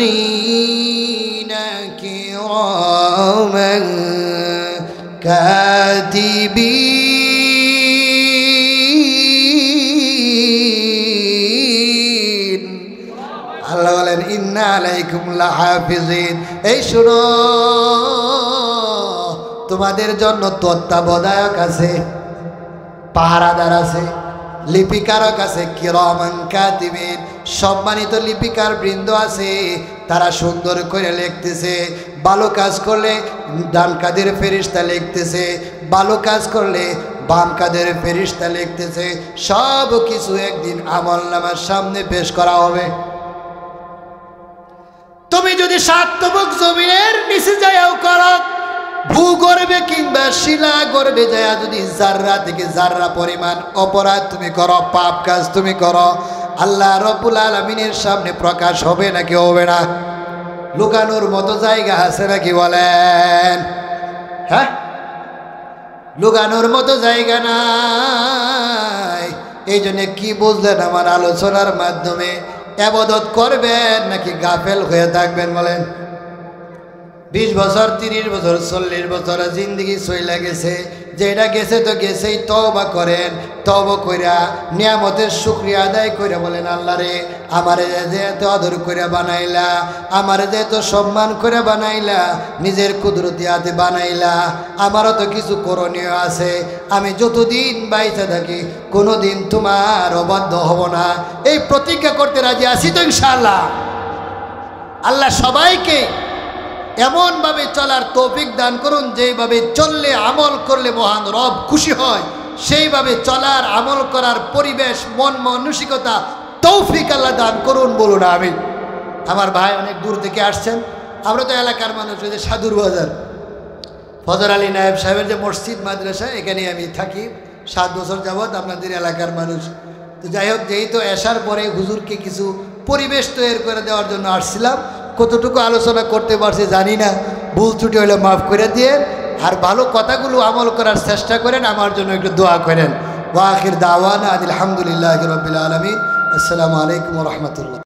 লাহাফিজিনা কিরামান কাতিবিন। আল্লাহ বলেন ইন্না আলাইকুম লাহাফিজিন, এই শোনো তোমাদের জন্য তত্ত্বাবধায়ক আছে, পাহারাদার আছে, লিপিকারক আছে, কিরামান কাতিবিন, সম্মানিত লিপিকার বৃন্দ আছে। তারা সুন্দর করে লিখতেছে, ভালো কাজ করলে ডান কাদের ফেরেশতা লিখতেছে, ভালো কাজ করলে বাম কাদের ফেরেশতা লিখতেছে। সব কিছু একদিন আমলনামার সামনে পেশ করা হবে। যদি 7 তবক জমিনের নিচে যায়ও করো, ভূগর্ভে কিংবা শিলা গর্ভে যায় যদি জাররা থেকে জাররা পরিমাণ অপরাধ তুমি করো, পাপ কাজ তুমি করো, আল্লাহ রব্বুল আলামিনের সামনে প্রকাশ হবে নাকি হবে না? লুকানোর মতো জায়গা আছে নাকি বলেন? হ্যাঁ, লুকানোর মতো জায়গা নাই। এই জন্য কি বুঝলেন আমার আলোচনার মাধ্যমে? ইবাদত করবেন নাকি গাফেল হয়ে থাকবেন বলেন? 20 বছর 30 বছর 40 বছর জিন্দগি চইলা গেছে, যেটা গেছে তো গেছেই। তওবা করেন, তওবা কইরা নিয়ামতের শুকরিয়া আদায় কইরা বলেন, আল্লাহ রে আমারে যে এত আদর কইরা বানাইলা, আমারে যে এত সম্মান কইরা বানাইলা, নিজের কুদরতি হাতে বানাইলা, আমারও তো কিছু করণীয় আছে। আমি যতদিন বাইচা থাকি কোনোদিন তোমার অবাধ্য হব না, এই প্রতিজ্ঞা করতে রাজি আছি তো ইনশাআল্লাহ। আল্লাহ সবাইকে এমনভাবে চলার তৌফিক দান করুন, যেইভাবে চললে আমল করলে মহান রব খুশি হয়, সেইভাবে চলার আমল করার পরিবেশ মন মানসিকতা তৌফিক আল্লাহ দান করুন, বলুন আমিন। আমার ভাই অনেক দূর থেকে আসছেন, আমরা তো এলাকার মানুষ, ওই যে সাধুর বাজার ফজর আলী নায়েব সাহেবের যে মসজিদ মাদ্রাসা, এখানে আমি থাকি 7 বছর যাবৎ, আপনাদের এলাকার মানুষ। তো যাই হোক, যেহেতু আসার পরে হুজুরকে কিছু পরিবেশ তৈরি করে দেওয়ার জন্য আসছিলাম, কতটুকু আলোচনা করতে পারছি জানি না, ভুল ত্রুটি হলে মাফ করে দিয়ে, আর ভালো কথাগুলো আমল করার চেষ্টা করেন, আমার জন্য একটু দোয়া করেন। ওয়া আখির দাওয়ানা আলহামদুলিল্লাহি রাব্বিল আলামিন। আসসালামু আলাইকুম ওয়া রাহমাতুল্লাহ।